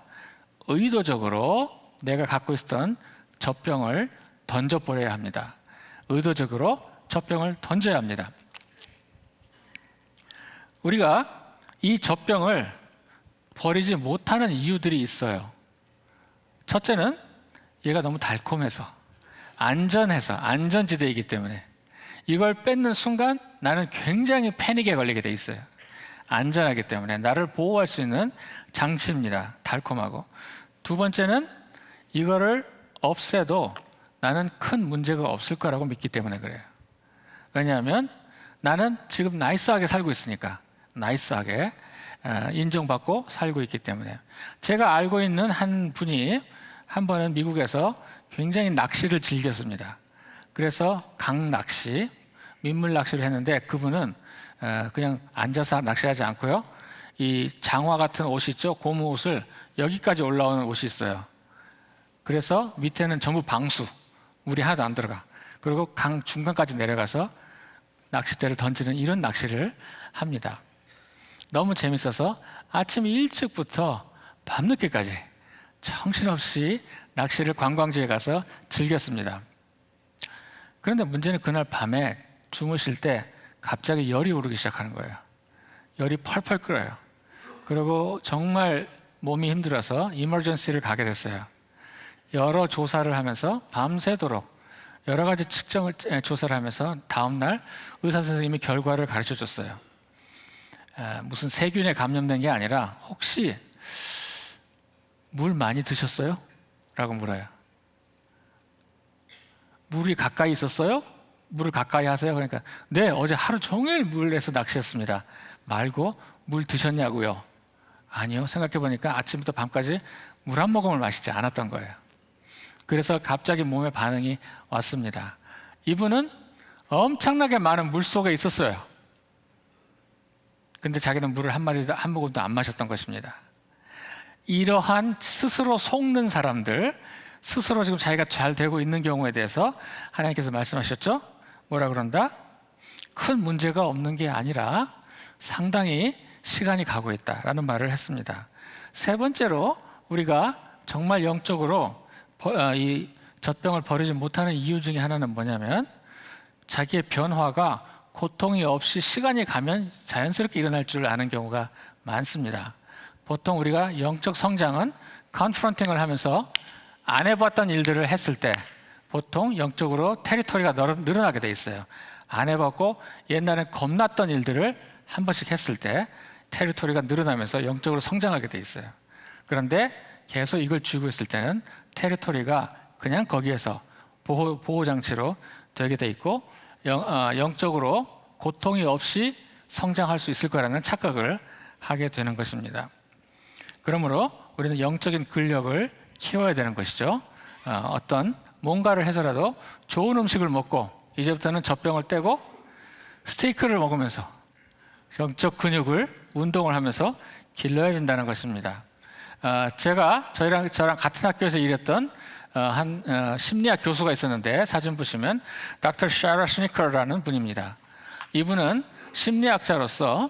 의도적으로 내가 갖고 있었던 젖병을 던져버려야 합니다. 의도적으로 젖병을 던져야 합니다. 우리가 이 젖병을 버리지 못하는 이유들이 있어요. 첫째는 얘가 너무 달콤해서, 안전해서, 안전지대이기 때문에. 이걸 뺏는 순간 나는 굉장히 패닉에 걸리게 돼 있어요. 안전하기 때문에 나를 보호할 수 있는 장치입니다. 달콤하고. 두 번째는 이거를 없애도 나는 큰 문제가 없을 거라고 믿기 때문에 그래요. 왜냐하면 나는 지금 나이스하게 살고 있으니까, 나이스하게 인정받고 살고 있기 때문에. 제가 알고 있는 한 분이 한 번은 미국에서 굉장히 낚시를 즐겼습니다. 그래서 강낚시, 민물 낚시를 했는데, 그분은 그냥 앉아서 낚시하지 않고요, 이 장화 같은 옷이 있죠, 고무 옷을 여기까지 올라오는 옷이 있어요. 그래서 밑에는 전부 방수, 물이 하나도 안 들어가. 그리고 강 중간까지 내려가서 낚싯대를 던지는 이런 낚시를 합니다. 너무 재밌어서 아침 일찍부터 밤늦게까지 정신없이 낚시를 관광지에 가서 즐겼습니다. 그런데 문제는 그날 밤에 주무실 때 갑자기 열이 오르기 시작하는 거예요. 열이 펄펄 끓어요. 그리고 정말 몸이 힘들어서 이머전시를 가게 됐어요. 여러 조사를 하면서 밤새도록 여러 가지 조사를 하면서 다음날 의사 선생님이 결과를 가르쳐 줬어요. 무슨 세균에 감염된 게 아니라, 혹시 물 많이 드셨어요? 라고 물어요. 물이 가까이 있었어요? 물을 가까이 하세요? 그러니까 네, 어제 하루 종일 물에서 낚시했습니다. 말고 물 드셨냐고요? 아니요. 생각해 보니까 아침부터 밤까지 물 한 모금을 마시지 않았던 거예요. 그래서 갑자기 몸에 반응이 왔습니다. 이분은 엄청나게 많은 물 속에 있었어요. 근데 자기는 물을 한 모금도 안 마셨던 것입니다. 이러한 스스로 속는 사람들, 스스로 지금 자기가 잘 되고 있는 경우에 대해서 하나님께서 말씀하셨죠? 뭐라 그런다? 큰 문제가 없는 게 아니라 상당히 시간이 가고 있다라는 말을 했습니다. 세 번째로 우리가 정말 영적으로 이 젖병을 버리지 못하는 이유 중에 하나는 뭐냐면 자기의 변화가 고통이 없이 시간이 가면 자연스럽게 일어날 줄 아는 경우가 많습니다. 보통 우리가 영적 성장은 컨프런팅을 하면서 안 해봤던 일들을 했을 때 보통 영적으로 테리토리가 늘어나게 돼 있어요. 안 해봤고 옛날엔 겁났던 일들을 한 번씩 했을 때 테리토리가 늘어나면서 영적으로 성장하게 돼 있어요. 그런데 계속 이걸 쥐고 있을 때는 테리토리가 그냥 거기에서 보호장치로 되게 돼 있고 영적으로 고통이 없이 성장할 수 있을 거라는 착각을 하게 되는 것입니다. 그러므로 우리는 영적인 근력을 키워야 되는 것이죠. 어떤 뭔가를 해서라도 좋은 음식을 먹고 이제부터는 젖병을 떼고 스테이크를 먹으면서 영적 근육을 운동을 하면서 길러야 된다는 것입니다. 제가 저랑 같은 학교에서 일했던 한 심리학 교수가 있었는데 사진 보시면 닥터 샤라 스니커라는 분입니다. 이분은 심리학자로서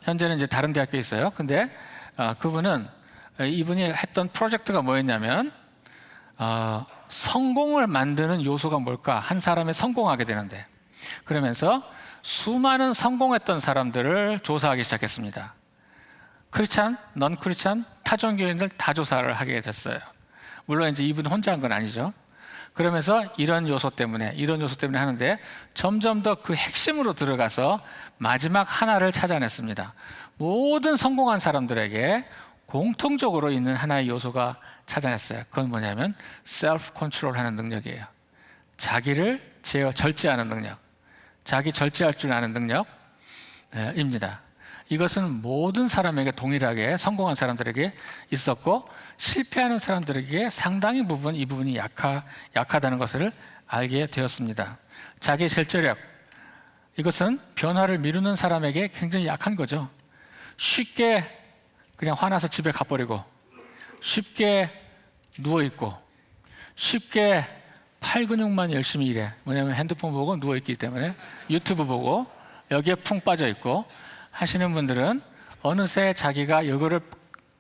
현재는 이제 다른 대학교에 있어요. 근데 그분은 이분이 했던 프로젝트가 뭐였냐면 성공을 만드는 요소가 뭘까? 한 사람이 성공하게 되는데 그러면서 수많은 성공했던 사람들을 조사하기 시작했습니다. 크리스찬, 넌 크리스찬, 타종교인들 다 조사를 하게 됐어요. 물론 이제 이분 혼자 한 건 아니죠. 그러면서 이런 요소 때문에 하는데 점점 더 그 핵심으로 들어가서 마지막 하나를 찾아냈습니다. 모든 성공한 사람들에게 공통적으로 있는 하나의 요소가 찾아냈어요. 그건 뭐냐면 셀프 컨트롤하는 능력이에요. 자기를 절제하는 능력, 자기 절제할 줄 아는 능력입니다. 이것은 모든 사람에게 동일하게 성공한 사람들에게 있었고 실패하는 사람들에게 상당히 이 부분이 약하다는 것을 알게 되었습니다. 자기 절제력, 이것은 변화를 미루는 사람에게 굉장히 약한 거죠. 쉽게 그냥 화나서 집에 가버리고 쉽게 누워있고 쉽게 팔 근육만 열심히 일해. 뭐냐면 핸드폰 보고 누워있기 때문에 유튜브 보고 여기에 푹 빠져있고 하시는 분들은 어느새 자기가 이거를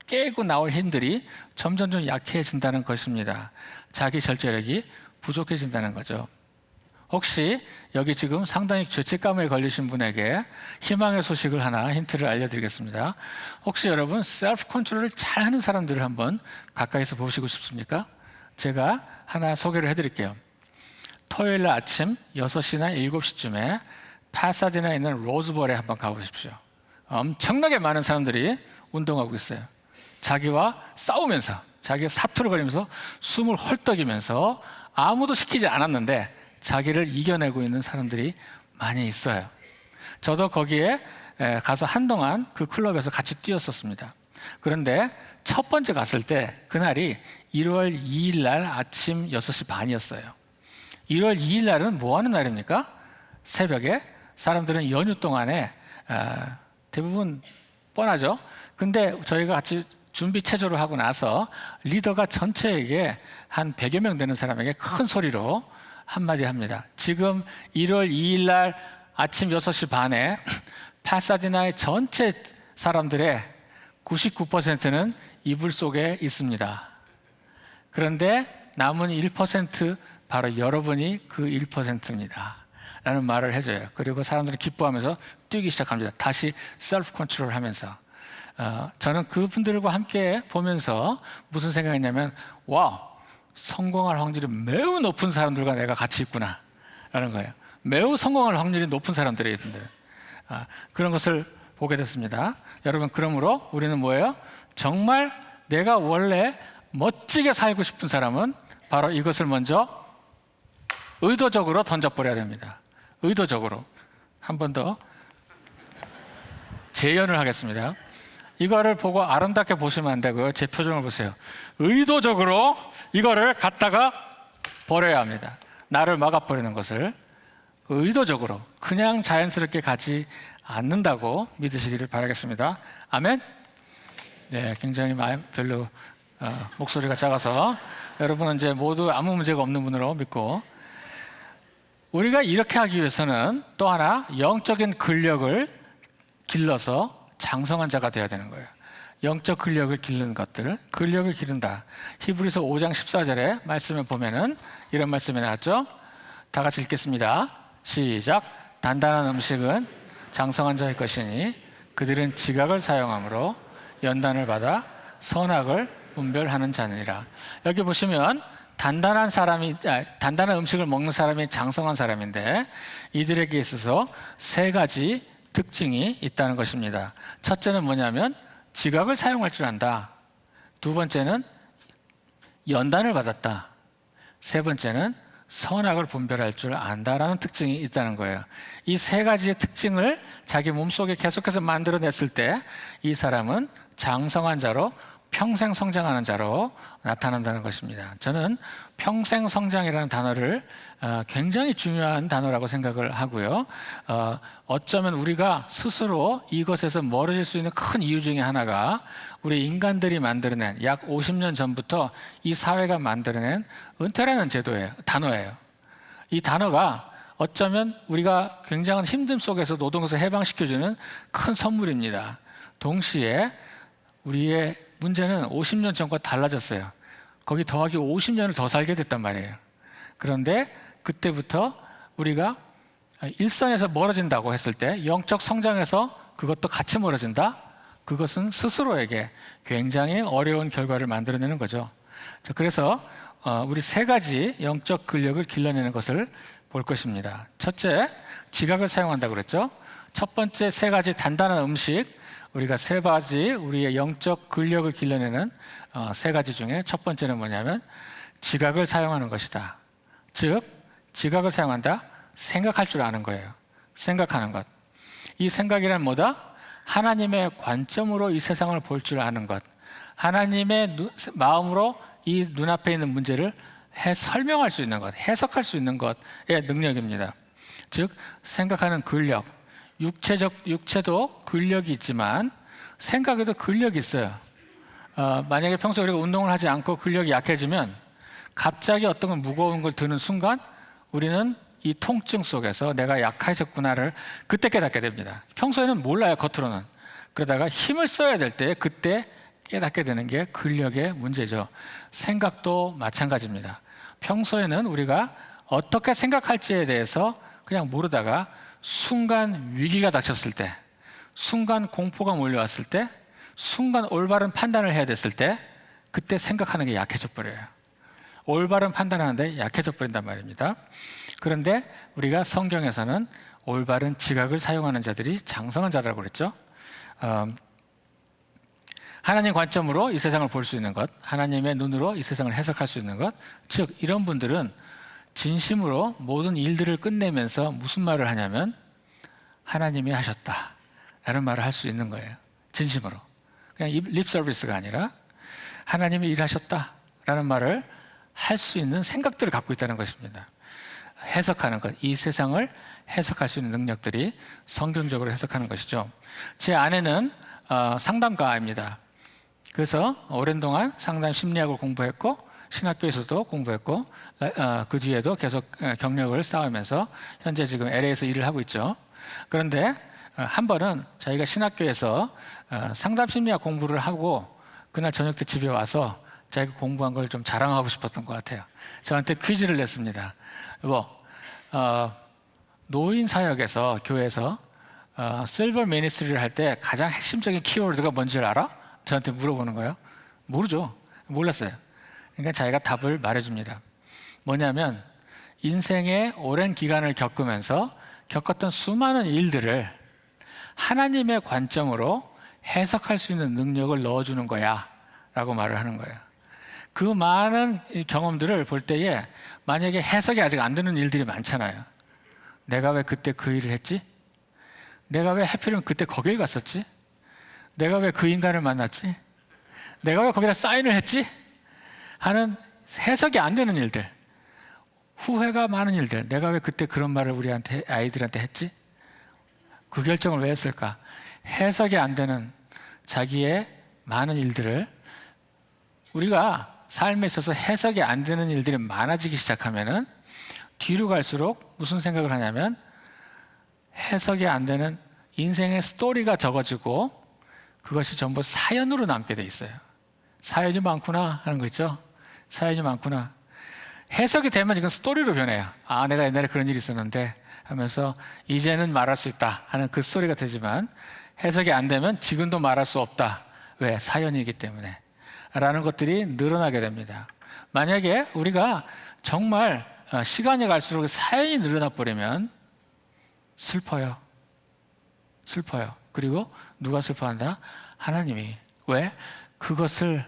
깨고 나올 힘들이 점점 좀 약해진다는 것입니다. 자기 절제력이 부족해진다는 거죠. 혹시 여기 지금 상당히 죄책감에 걸리신 분에게 희망의 소식을 하나 힌트를 알려드리겠습니다. 혹시 여러분 셀프 컨트롤을 잘하는 사람들을 한번 가까이서 보시고 싶습니까? 제가 하나 소개를 해드릴게요. 토요일 날 아침 6시나 7시쯤에 파사디나에 있는 로즈볼에 한번 가보십시오. 엄청나게 많은 사람들이 운동하고 있어요. 자기와 싸우면서 자기가 사투를 걸리면서 숨을 헐떡이면서 아무도 시키지 않았는데 자기를 이겨내고 있는 사람들이 많이 있어요. 저도 거기에 가서 한동안 그 클럽에서 같이 뛰었었습니다. 그런데 첫 번째 갔을 때 그날이 1월 2일 날 아침 6시 반이었어요. 1월 2일 날은 뭐 하는 날입니까? 새벽에 사람들은 연휴 동안에 대부분 뻔하죠. 근데 저희가 같이 준비 체조를 하고 나서 리더가 전체에게 한 100여 명 되는 사람에게 큰 소리로 한마디 합니다. 지금 1월 2일 날 아침 6시 반에 파사디나의 전체 사람들의 99%는 이불 속에 있습니다. 그런데 남은 1% 바로 여러분이 그 1%입니다. 라는 말을 해줘요. 그리고 사람들은 기뻐하면서 뛰기 시작합니다. 다시 셀프 컨트롤 하면서. 저는 그분들과 함께 보면서 무슨 생각했냐면 와, 성공할 확률이 매우 높은 사람들과 내가 같이 있구나 라는 거예요. 매우 성공할 확률이 높은 사람들이에요. 이분들은. 그런 것을 보게 됐습니다. 여러분, 그러므로 우리는 뭐예요? 정말 내가 원래 멋지게 살고 싶은 사람은 바로 이것을 먼저 의도적으로 던져버려야 됩니다. 의도적으로. 한 번 더 재연을 하겠습니다. 이거를 보고 아름답게 보시면 안 되고요. 제 표정을 보세요. 의도적으로 이거를 갖다가 버려야 합니다. 나를 막아버리는 것을 의도적으로 그냥 자연스럽게 가지 않는다고 믿으시기를 바라겠습니다. 아멘. 네, 굉장히 별로 목소리가 작아서 여러분은 이제 모두 아무 문제가 없는 분으로 믿고, 우리가 이렇게 하기 위해서는 또 하나 영적인 근력을 길러서 장성한 자가 되어야 되는 거예요. 영적 근력을 기르는 것들, 근력을 기른다. 히브리서 5장 14절에 말씀을 보면은 이런 말씀이 나왔죠. 다 같이 읽겠습니다. 시작. 단단한 음식은 장성한 자의 것이니 그들은 지각을 사용함으로 연단을 받아 선악을 분별하는 자니라. 여기 보시면 단단한 음식을 먹는 사람이 장성한 사람인데, 이들에게 있어서 세 가지 특징이 있다는 것입니다. 첫째는 뭐냐면 지각을 사용할 줄 안다. 두 번째는 연단을 받았다. 세 번째는 선악을 분별할 줄 안다라는 특징이 있다는 거예요. 이 세 가지의 특징을 자기 몸속에 계속해서 만들어냈을 때 이 사람은 장성한 자로, 평생 성장하는 자로 나타난다는 것입니다. 저는 평생 성장이라는 단어를 굉장히 중요한 단어라고 생각을 하고요. 어쩌면 우리가 스스로 이것에서 멀어질 수 있는 큰 이유 중에 하나가 우리 인간들이 만들어낸, 약 50년 전부터 이 사회가 만들어낸 은퇴라는 단어예요. 이 단어가 어쩌면 우리가 굉장한 힘듦 속에서 노동에서 해방시켜주는 큰 선물입니다. 동시에 우리의 문제는 50년 전과 달라졌어요. 거기 더하기 50년을 더 살게 됐단 말이에요. 그런데 그때부터 우리가 일선에서 멀어진다고 했을 때, 영적 성장에서 그것도 같이 멀어진다? 그것은 스스로에게 굉장히 어려운 결과를 만들어내는 거죠. 자, 그래서 우리 세 가지 영적 근력을 길러내는 것을 볼 것입니다. 첫째, 지각을 사용한다고 그랬죠. 첫 번째 세 가지 단단한 음식, 우리가 세 가지 우리의 영적 근력을 길러내는 세 가지 중에 첫 번째는 뭐냐면 지각을 사용하는 것이다. 즉, 지각을 사용한다? 생각할 줄 아는 거예요. 생각하는 것. 이 생각이란 뭐다? 하나님의 관점으로 이 세상을 볼 줄 아는 것. 하나님의 마음으로 이 눈앞에 있는 문제를 설명할 수 있는 것, 해석할 수 있는 것의 능력입니다. 즉, 생각하는 근력. 육체도 근력이 있지만 생각에도 근력이 있어요. 만약에 평소에 우리가 운동을 하지 않고 근력이 약해지면 갑자기 어떤 건 무거운 걸 드는 순간 우리는 이 통증 속에서 내가 약해졌구나를 그때 깨닫게 됩니다. 평소에는 몰라요, 겉으로는. 그러다가 힘을 써야 될 때 그때 깨닫게 되는 게 근력의 문제죠. 생각도 마찬가지입니다. 평소에는 우리가 어떻게 생각할지에 대해서 그냥 모르다가 순간 위기가 닥쳤을 때, 순간 공포가 몰려왔을 때, 순간 올바른 판단을 해야 됐을 때 그때 생각하는 게 약해져 버려요. 올바른 판단하는데 약해져 버린단 말입니다. 그런데 우리가 성경에서는 올바른 지각을 사용하는 자들이 장성한 자라고 그랬죠. 하나님 관점으로 이 세상을 볼 수 있는 것, 하나님의 눈으로 이 세상을 해석할 수 있는 것, 즉 이런 분들은 진심으로 모든 일들을 끝내면서 무슨 말을 하냐면 하나님이 하셨다 라는 말을 할 수 있는 거예요. 진심으로. 그냥 립 서비스가 아니라 하나님이 일하셨다 라는 말을 할 수 있는 생각들을 갖고 있다는 것입니다. 해석하는 것, 이 세상을 해석할 수 있는 능력들이 성경적으로 해석하는 것이죠. 제 아내는 상담가입니다. 그래서 오랜 동안 상담 심리학을 공부했고 신학교에서도 공부했고 그 뒤에도 계속 경력을 쌓으면서 현재 지금 LA에서 일을 하고 있죠. 그런데 한 번은 저희가 신학교에서 상담 심리학 공부를 하고 그날 저녁 때 집에 와서 자기가 공부한 걸 좀 자랑하고 싶었던 것 같아요. 저한테 퀴즈를 냈습니다. 노인 사역에서 교회에서 실버 미니스트리를 할 때 가장 핵심적인 키워드가 뭔지 알아? 저한테 물어보는 거예요. 모르죠. 몰랐어요. 그러니까 자기가 답을 말해줍니다. 뭐냐면 인생의 오랜 기간을 겪으면서 겪었던 수많은 일들을 하나님의 관점으로 해석할 수 있는 능력을 넣어주는 거야 라고 말을 하는 거예요. 그 많은 경험들을 볼 때에 만약에 해석이 아직 안 되는 일들이 많잖아요. 내가 왜 그때 그 일을 했지? 내가 왜 하필이면 그때 거길 갔었지? 내가 왜 그 인간을 만났지? 내가 왜 거기다 사인을 했지? 하는 해석이 안 되는 일들, 후회가 많은 일들, 내가 왜 그때 그런 말을 우리한테, 아이들한테 했지? 그 결정을 왜 했을까? 해석이 안 되는 자기의 많은 일들을 우리가 삶에 있어서 해석이 안 되는 일들이 많아지기 시작하면은 뒤로 갈수록 무슨 생각을 하냐면 해석이 안 되는 인생의 스토리가 적어지고 그것이 전부 사연으로 남게 돼 있어요. 사연이 많구나 하는 거 있죠? 사연이 많구나. 해석이 되면 이건 스토리로 변해요. 아, 내가 옛날에 그런 일이 있었는데 하면서 이제는 말할 수 있다 하는 그 스토리가 되지만 해석이 안 되면 지금도 말할 수 없다. 왜? 사연이기 때문에. 라는 것들이 늘어나게 됩니다. 만약에 우리가 정말 시간이 갈수록 사연이 늘어나 버리면 슬퍼요. 슬퍼요. 그리고 누가 슬퍼한다? 하나님이. 왜? 그것을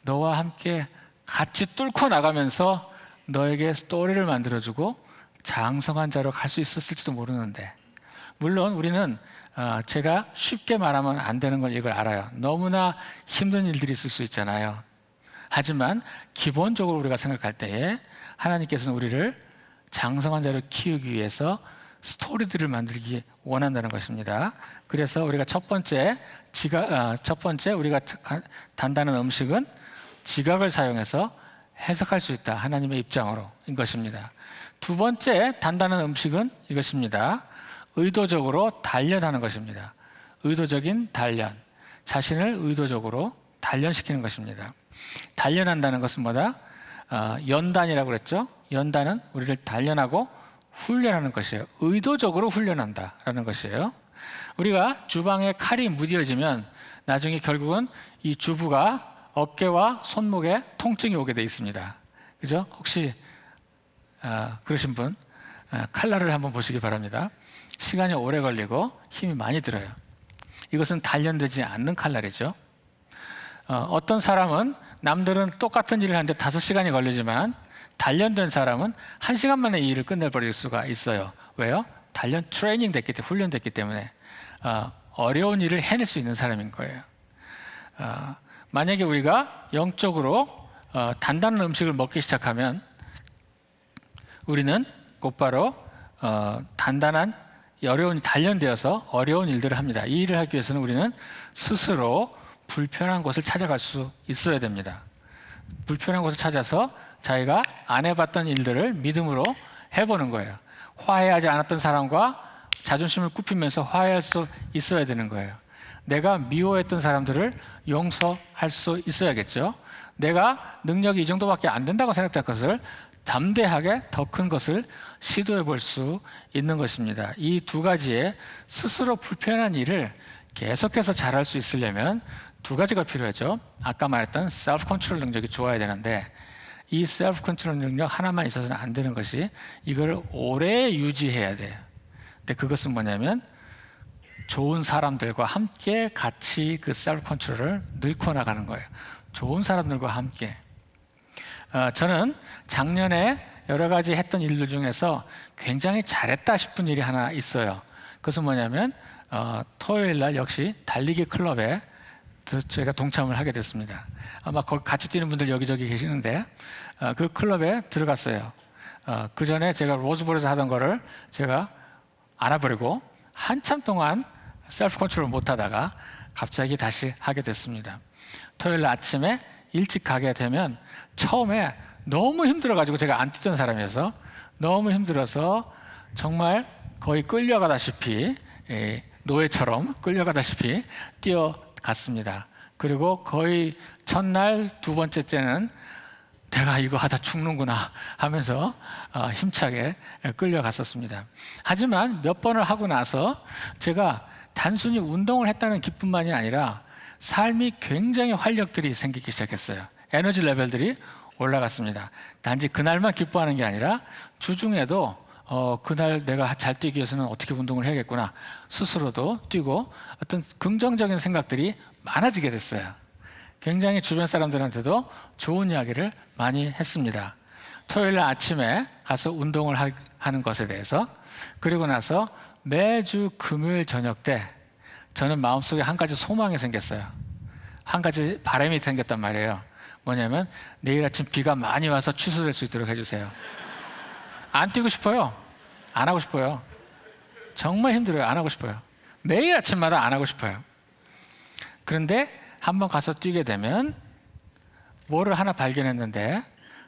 너와 함께 같이 뚫고 나가면서 너에게 스토리를 만들어주고 장성한 자로 갈 수 있었을지도 모르는데, 물론 우리는 제가 쉽게 말하면 안 되는 걸 이걸 알아요. 너무나 힘든 일들이 있을 수 있잖아요. 하지만 기본적으로 우리가 생각할 때에 하나님께서는 우리를 장성한 자로 키우기 위해서 스토리들을 만들기 원한다는 것입니다. 그래서 우리가 첫 번째 우리가 단단한 음식은 지각을 사용해서 해석할 수 있다. 하나님의 입장으로인 것입니다. 두 번째 단단한 음식은 이것입니다. 의도적으로 단련하는 것입니다. 의도적인 단련. 자신을 의도적으로 단련시키는 것입니다. 단련한다는 것은 뭐다? 연단이라고 그랬죠? 연단은 우리를 단련하고 훈련하는 것이에요. 의도적으로 훈련한다라는 것이에요. 우리가 주방에 칼이 무뎌지면 나중에 결국은 이 주부가 어깨와 손목에 통증이 오게 돼 있습니다. 그죠? 혹시 그러신 분 칼날을 한번 보시기 바랍니다. 시간이 오래 걸리고 힘이 많이 들어요. 이것은 단련되지 않는 칼날이죠. 어떤 사람은 남들은 똑같은 일을 하는데 5시간이 걸리지만 단련된 사람은 1시간 만에 이 일을 끝내버릴 수가 있어요. 왜요? 트레이닝 됐기 때문에, 훈련됐기 때문에 어려운 일을 해낼 수 있는 사람인 거예요. 만약에 우리가 영적으로 단단한 음식을 먹기 시작하면 우리는 곧바로 단단한 단련되어서 어려운 일들을 합니다. 이 일을 하기 위해서는 우리는 스스로 불편한 곳을 찾아갈 수 있어야 됩니다. 불편한 곳을 찾아서 자기가 안 해봤던 일들을 믿음으로 해보는 거예요. 화해하지 않았던 사람과 자존심을 굽히면서 화해할 수 있어야 되는 거예요. 내가 미워했던 사람들을 용서할 수 있어야겠죠. 내가 능력이 이 정도밖에 안 된다고 생각할 것을 담대하게 더 큰 것을 시도해 볼 수 있는 것입니다. 이 두 가지의 스스로 불편한 일을 계속해서 잘할 수 있으려면 두 가지가 필요하죠. 아까 말했던 셀프 컨트롤 능력이 좋아야 되는데 이 셀프 컨트롤 능력 하나만 있어서는 안 되는 것이 이걸 오래 유지해야 돼요. 근데 그것은 뭐냐면 좋은 사람들과 함께 같이 그 셀프 컨트롤을 늘고 나가는 거예요. 좋은 사람들과 함께. 저는 작년에 여러 가지 했던 일들 중에서 굉장히 잘했다 싶은 일이 하나 있어요. 그것은 뭐냐면 토요일 날 역시 달리기 클럽에 제가 동참을 하게 됐습니다. 아마 거기 같이 뛰는 분들 여기저기 계시는데 그 클럽에 들어갔어요. 그 전에 제가 로즈볼에서 하던 거를 제가 알아버리고 한참 동안 셀프 컨트롤 못 하다가 갑자기 다시 하게 됐습니다. 토요일 아침에 일찍 가게 되면 처음에 너무 힘들어가지고 제가 안 뛰던 사람이어서 너무 힘들어서 정말 거의 끌려가다시피 노예처럼 끌려가다시피 뛰어갔습니다. 그리고 거의 첫날 두 번째째는 내가 이거 하다 죽는구나 하면서 힘차게 끌려갔었습니다. 하지만 몇 번을 하고 나서 제가 단순히 운동을 했다는 기쁨만이 아니라 삶이 굉장히 활력들이 생기기 시작했어요. 에너지 레벨들이 올라갔습니다. 단지 그날만 기뻐하는 게 아니라 주중에도 그날 내가 잘 뛰기 위해서는 어떻게 운동을 해야겠구나 스스로도 뛰고 어떤 긍정적인 생각들이 많아지게 됐어요. 굉장히 주변 사람들한테도 좋은 이야기를 많이 했습니다. 토요일 아침에 가서 운동을 하는 것에 대해서. 그리고 나서 매주 금요일 저녁 때 저는 마음속에 한 가지 소망이 생겼어요. 한 가지 바람이 생겼단 말이에요. 뭐냐면 내일 아침 비가 많이 와서 취소될 수 있도록 해주세요. 안 뛰고 싶어요. 안 하고 싶어요. 정말 힘들어요. 안 하고 싶어요. 매일 아침마다 안 하고 싶어요. 그런데 한번 가서 뛰게 되면 뭐를 하나 발견했는데,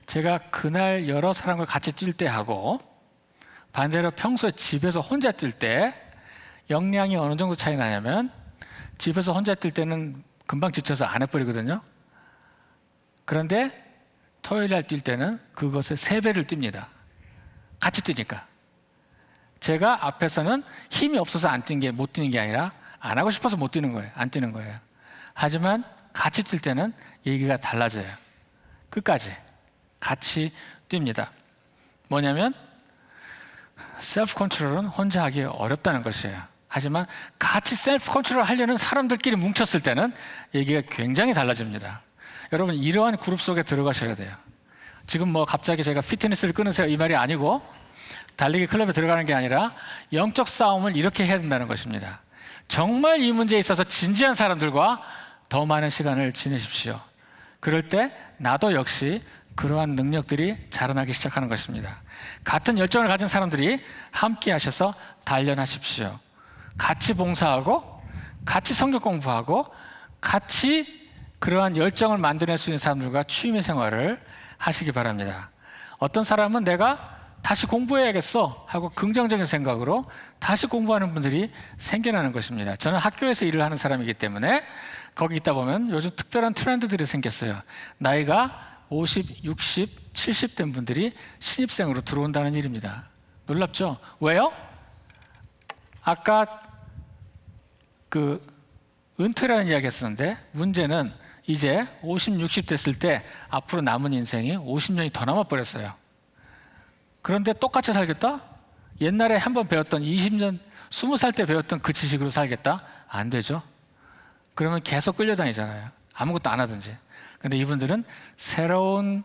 제가 그날 여러 사람과 같이 뛸 때 하고 반대로 평소에 집에서 혼자 뛸 때 역량이 어느 정도 차이 나냐면, 집에서 혼자 뛸 때는 금방 지쳐서 안 해버리거든요. 그런데 토요일 날 뛸 때는 그것의 3배를 뜁니다. 같이 뛰니까. 제가 앞에서는 힘이 없어서 안 뛴 게, 못 뛰는 게 아니라 안 하고 싶어서 못 뛰는 거예요. 안 뛰는 거예요. 하지만 같이 뛸 때는 얘기가 달라져요. 끝까지 같이 뜁니다. 뭐냐면 셀프 컨트롤은 혼자 하기 어렵다는 것이에요. 하지만 같이 셀프 컨트롤 하려는 사람들끼리 뭉쳤을 때는 얘기가 굉장히 달라집니다. 여러분, 이러한 그룹 속에 들어가셔야 돼요. 지금 뭐 갑자기 제가 피트니스를 끊으세요 이 말이 아니고, 달리기 클럽에 들어가는 게 아니라 영적 싸움을 이렇게 해야 된다는 것입니다. 정말 이 문제에 있어서 진지한 사람들과 더 많은 시간을 지내십시오. 그럴 때 나도 역시 그러한 능력들이 자라나기 시작하는 것입니다. 같은 열정을 가진 사람들이 함께 하셔서 단련하십시오. 같이 봉사하고 같이 성경 공부하고 같이 그러한 열정을 만들어낼 수 있는 사람들과 취미 생활을 하시기 바랍니다. 어떤 사람은 내가 다시 공부해야겠어 하고 긍정적인 생각으로 다시 공부하는 분들이 생겨나는 것입니다. 저는 학교에서 일을 하는 사람이기 때문에 거기 있다 보면 요즘 특별한 트렌드들이 생겼어요. 나이가 50, 60, 70 된 분들이 신입생으로 들어온다는 일입니다. 놀랍죠? 왜요? 아까 그 은퇴라는 이야기 했었는데, 문제는 이제 50, 60 됐을 때 앞으로 남은 인생이 50년이 더 남아버렸어요. 그런데 똑같이 살겠다? 옛날에 한번 배웠던 20년, 20살 때 배웠던 그 지식으로 살겠다? 안 되죠. 그러면 계속 끌려다니잖아요. 아무것도 안 하든지. 근데 이분들은 새로운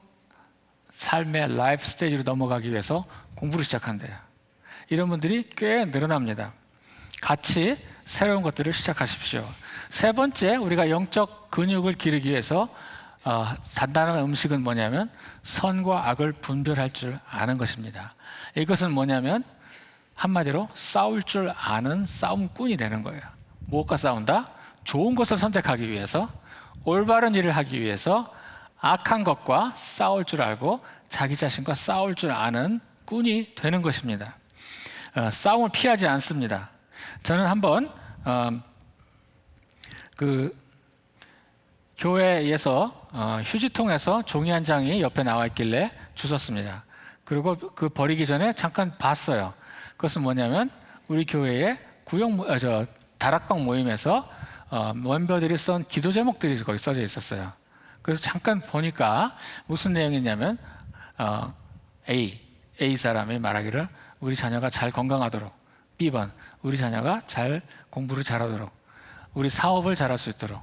삶의 라이프 스테이지로 넘어가기 위해서 공부를 시작한대요. 이런 분들이 꽤 늘어납니다. 같이 새로운 것들을 시작하십시오. 세 번째, 우리가 영적 근육을 기르기 위해서 단단한 음식은 뭐냐면 선과 악을 분별할 줄 아는 것입니다. 이것은 뭐냐면 한마디로 싸울 줄 아는 싸움꾼이 되는 거예요. 무엇과 싸운다? 좋은 것을 선택하기 위해서, 올바른 일을 하기 위해서 악한 것과 싸울 줄 알고 자기 자신과 싸울 줄 아는 꾼이 되는 것입니다. 싸움을 피하지 않습니다. 저는 한번 그 교회에서 휴지통에서 종이 한 장이 옆에 나와 있길래 주웠습니다. 그리고 그 버리기 전에 잠깐 봤어요. 그것은 뭐냐면 우리 교회의 다락방 모임에서 멤버들이 쓴 기도 제목들이 거기 써져 있었어요. 그래서 잠깐 보니까 무슨 내용이냐면 A 사람이 말하기를 우리 자녀가 잘 건강하도록, B번 우리 자녀가 잘 공부를 잘하도록, 우리 사업을 잘할 수 있도록,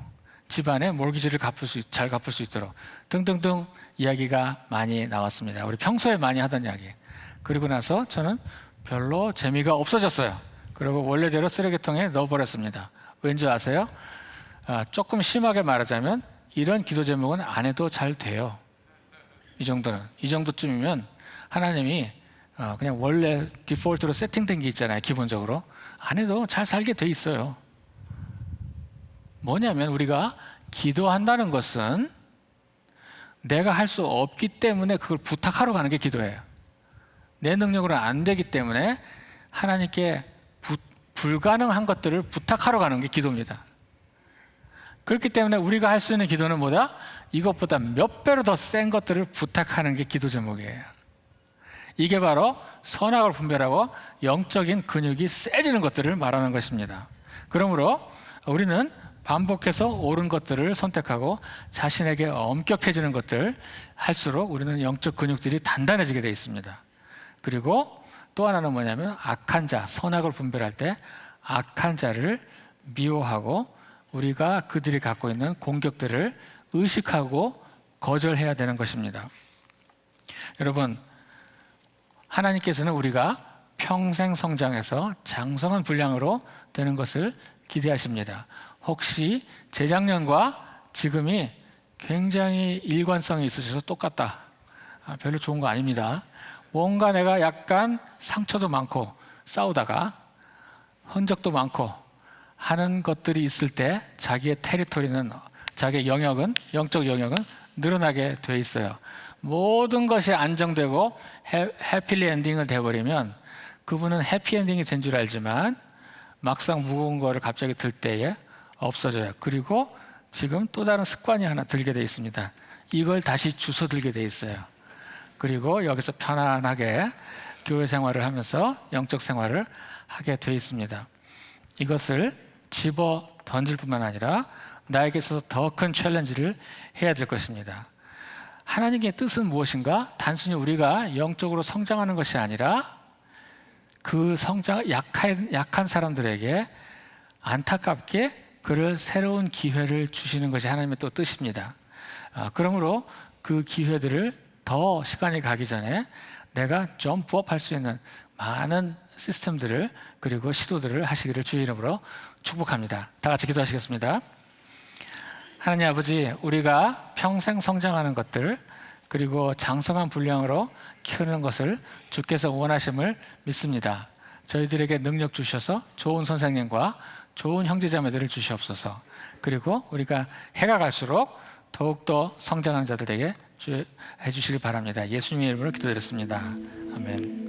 집안의 몰기지를 잘 갚을 수 있도록 등등등 이야기가 많이 나왔습니다. 우리 평소에 많이 하던 이야기. 그리고 나서 저는 별로 재미가 없어졌어요. 그리고 원래대로 쓰레기통에 넣어버렸습니다. 왠지 아세요? 조금 심하게 말하자면 이런 기도 제목은 안 해도 잘 돼요. 이 정도쯤이면 하나님이 그냥 원래 디폴트로 세팅된 게 있잖아요. 기본적으로 안 해도 잘 살게 돼 있어요. 뭐냐면 우리가 기도한다는 것은 내가 할 수 없기 때문에 그걸 부탁하러 가는 게 기도예요. 내 능력으로 안 되기 때문에 하나님께 불가능한 것들을 부탁하러 가는 게 기도입니다. 그렇기 때문에 우리가 할 수 있는 기도는 뭐다? 이것보다 몇 배로 더 센 것들을 부탁하는 게 기도 제목이에요. 이게 바로 선악을 분별하고 영적인 근육이 세지는 것들을 말하는 것입니다. 그러므로 우리는 반복해서 옳은 것들을 선택하고 자신에게 엄격해지는 것들 할수록 우리는 영적 근육들이 단단해지게 되어 있습니다. 그리고 또 하나는 뭐냐면 악한 자, 선악을 분별할 때 악한 자를 미워하고 우리가 그들이 갖고 있는 공격들을 의식하고 거절해야 되는 것입니다. 여러분, 하나님께서는 우리가 평생 성장해서 장성한 분량으로 되는 것을 기대하십니다. 혹시 재작년과 지금이 굉장히 일관성이 있으셔서 똑같다. 별로 좋은 거 아닙니다. 뭔가 내가 약간 상처도 많고 싸우다가 흔적도 많고 하는 것들이 있을 때 자기의 테리토리는 자기의 영역은, 영적 영역은 늘어나게 돼 있어요. 모든 것이 안정되고 해피리 엔딩을 돼버리면 그분은 해피 엔딩이 된 줄 알지만 막상 무거운 거를 갑자기 들 때에 없어져요. 그리고 지금 또 다른 습관이 하나 들게 돼 있습니다. 이걸 다시 주워 들게 돼 있어요. 그리고 여기서 편안하게 교회 생활을 하면서 영적 생활을 하게 돼 있습니다. 이것을 집어 던질 뿐만 아니라 나에게 있어서 더 큰 챌린지를 해야 될 것입니다. 하나님의 뜻은 무엇인가? 단순히 우리가 영적으로 성장하는 것이 아니라 그 약한 사람들에게 안타깝게 그를 새로운 기회를 주시는 것이 하나님의 또 뜻입니다. 그러므로 그 기회들을 더 시간이 가기 전에 내가 점프업 할 수 있는 많은 시스템들을 그리고 시도들을 하시기를 주의 이름으로 축복합니다. 다 같이 기도하시겠습니다. 하나님 아버지, 우리가 평생 성장하는 것들 그리고 장성한 분량으로 키우는 것을 주께서 원하심을 믿습니다. 저희들에게 능력 주셔서 좋은 선생님과 좋은 형제자매들을 주시옵소서. 그리고 우리가 해가 갈수록 더욱더 성장하는 자들에게 해주시길 바랍니다. 예수님의 이름으로 기도드렸습니다. 아멘.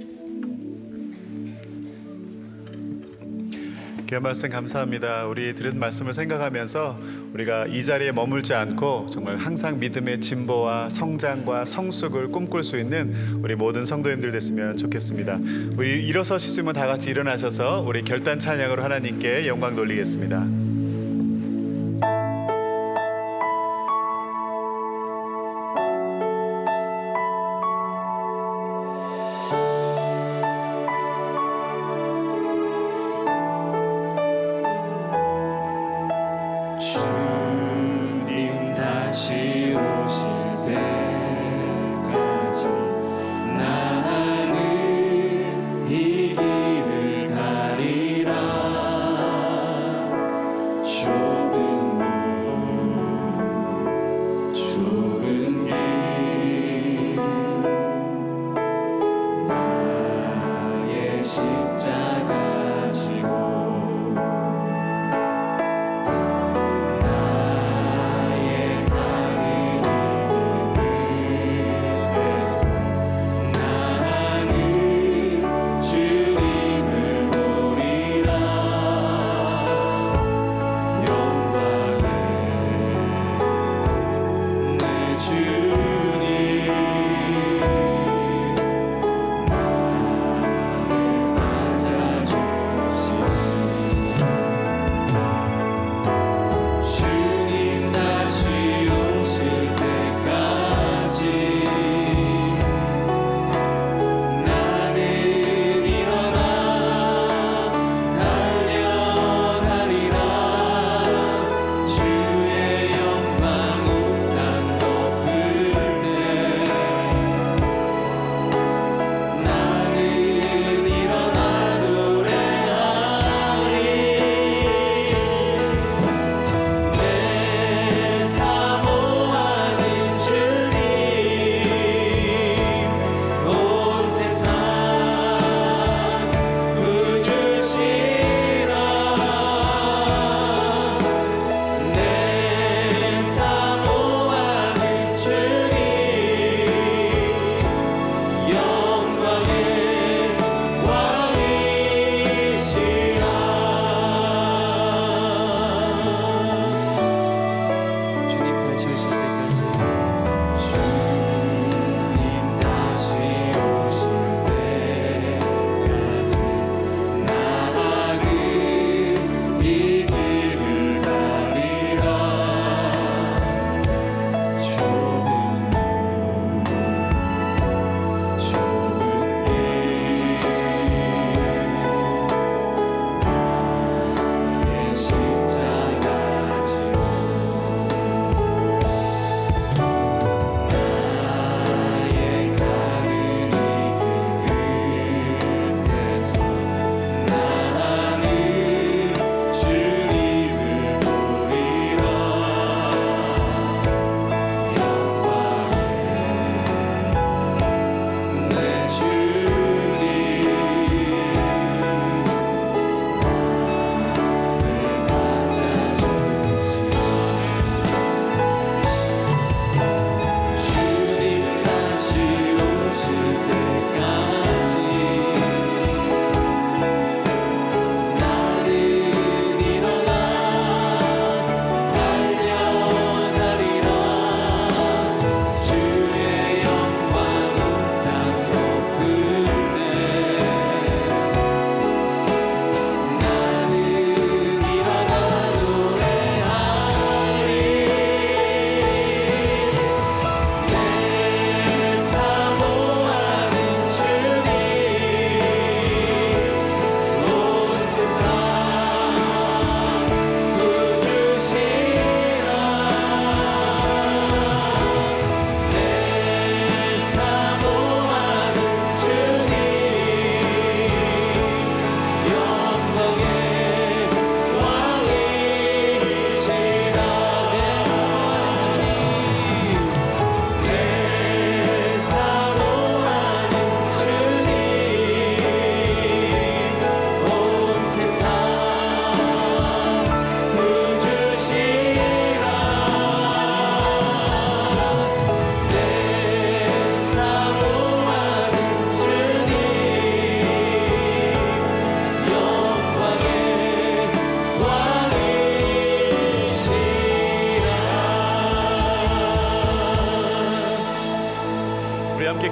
귀한 말씀 감사합니다. 우리 들은 말씀을 생각하면서 우리가 이 자리에 머물지 않고 정말 항상 믿음의 진보와 성장과 성숙을 꿈꿀 수 있는 우리 모든 성도님들 됐으면 좋겠습니다. 우리 일어서실 수 있으면 다 같이 일어나셔서 우리 결단 찬양으로 하나님께 영광 돌리겠습니다. 주님 다시 오실 때까지 나는 이 길을 가리라. 좁은 길 나의 십자가 지고 주님 나를 맞아주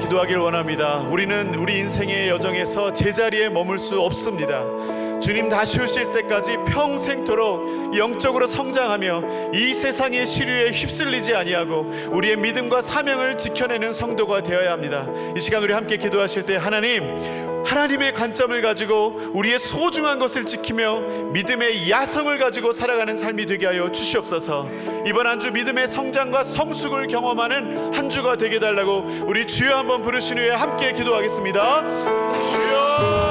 기도하길 원합니다. 우리는 우리 인생의 여정에서 제자리에 머물 수 없습니다. 주님 다시 오실 때까지 평생토록 영적으로 성장하며 이 세상의 시류에 휩쓸리지 아니하고 우리의 믿음과 사명을 지켜내는 성도가 되어야 합니다. 이 시간 우리 함께 기도하실 때 하나님의 관점을 가지고 우리의 소중한 것을 지키며 믿음의 야성을 가지고 살아가는 삶이 되게 하여 주시옵소서. 이번 한 주 믿음의 성장과 성숙을 경험하는 한 주가 되게 해달라고 우리 주여 한번 부르신 후에 함께 기도하겠습니다. 주여,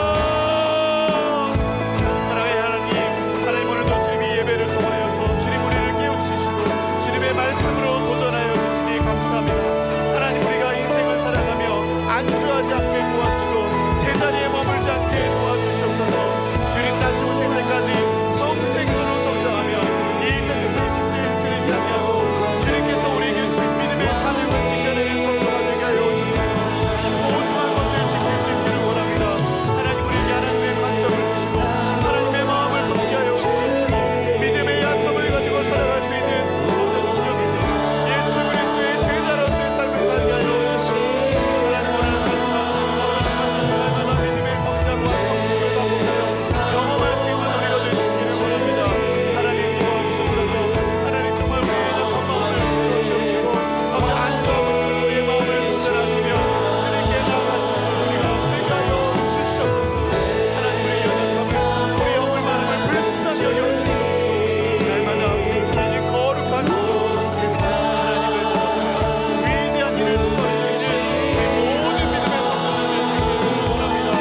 안주하지 않게 도와주고 제자리에 머물지 않게 도와주시옵소서. 주님 다시 오실 때까지 평생으로 성장하며 이 세상의 시스에 휩쓸리지 아니하고 주님께서 우리에게 주신 믿음의 사명을 지켜내는 성도가 되게 하여 주옵소서. 소중한 것을 지킬 수 있기를 원합니다. 하나님, 우리에게 하나님의 관점을 주시고 하나님의 마음을 품게 하여 주옵소서. 믿음의 야성을 가지고 살아갈 수 있는 예수 그리스도의 제자로서의 삶을 살게 하여 주옵소서. 경험할 수 있는 우리가 되시기를 원합니다. 하나님 도와주옵소서. 하나님 정말 우리의 더 마음을 부어주시고 아버지 안주하고 싶은 우리의 마음을 분별하시며 주님께 나아갈 수 있는 우리가 되게 하여 주시옵소서. 하나님의 연약함을 우리 영을 마음을 불쌍히 여겨 주시옵시고 날마다 하나님 거룩한 하나님을 따라 위대한 일을 수고할 수 있는 모든 믿음의 성도들 되시기를 원합니다.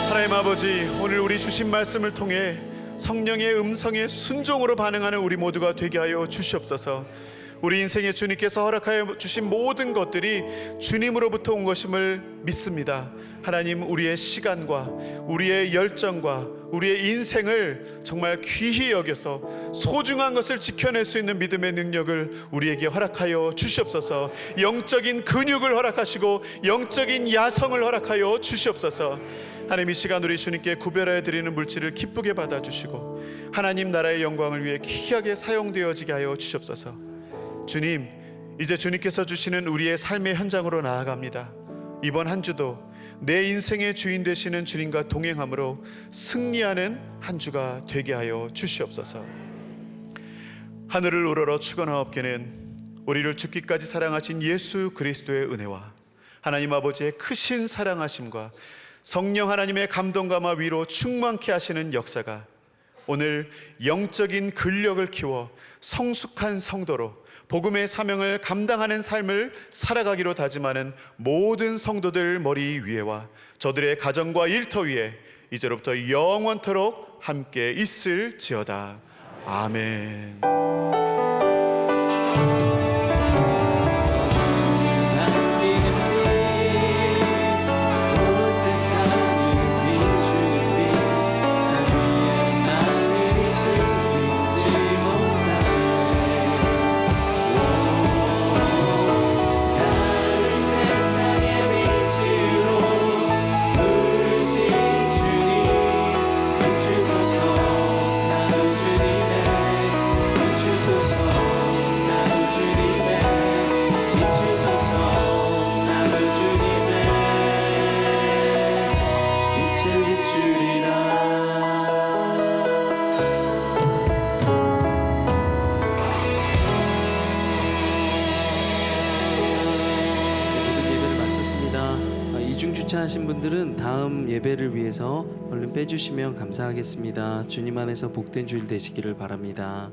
하나님 아버지, 오늘 우리 주신 말씀을 통해 성령의 음성에 순종으로 반응하는 우리 모두가 되게 하여 주시옵소서. 우리 인생에 주님께서 허락하여 주신 모든 것들이 주님으로부터 온 것임을 믿습니다. 하나님, 우리의 시간과 우리의 열정과 우리의 인생을 정말 귀히 여겨서 소중한 것을 지켜낼 수 있는 믿음의 능력을 우리에게 허락하여 주시옵소서. 영적인 근육을 허락하시고 영적인 야성을 허락하여 주시옵소서. 하나님, 이 시간 우리 주님께 구별하여 드리는 물질을 기쁘게 받아주시고 하나님 나라의 영광을 위해 귀하게 사용되어지게 하여 주시옵소서. 주님, 이제 주님께서 주시는 우리의 삶의 현장으로 나아갑니다. 이번 한 주도 내 인생의 주인 되시는 주님과 동행함으로 승리하는 한 주가 되게 하여 주시옵소서. 하늘을 우러러 축원하옵기는 우리를 죽기까지 사랑하신 예수 그리스도의 은혜와 하나님 아버지의 크신 사랑하심과 성령 하나님의 감동감화 위로 충만케 하시는 역사가 오늘 영적인 근력을 키워 성숙한 성도로 복음의 사명을 감당하는 삶을 살아가기로 다짐하는 모든 성도들 머리 위에와 저들의 가정과 일터 위에 이제로부터 영원토록 함께 있을지어다. 아멘. 이중 주차하신 분들은 다음 예배를 위해서 얼른 빼주시면 감사하겠습니다. 주님 안에서 복된 주일 되시기를 바랍니다.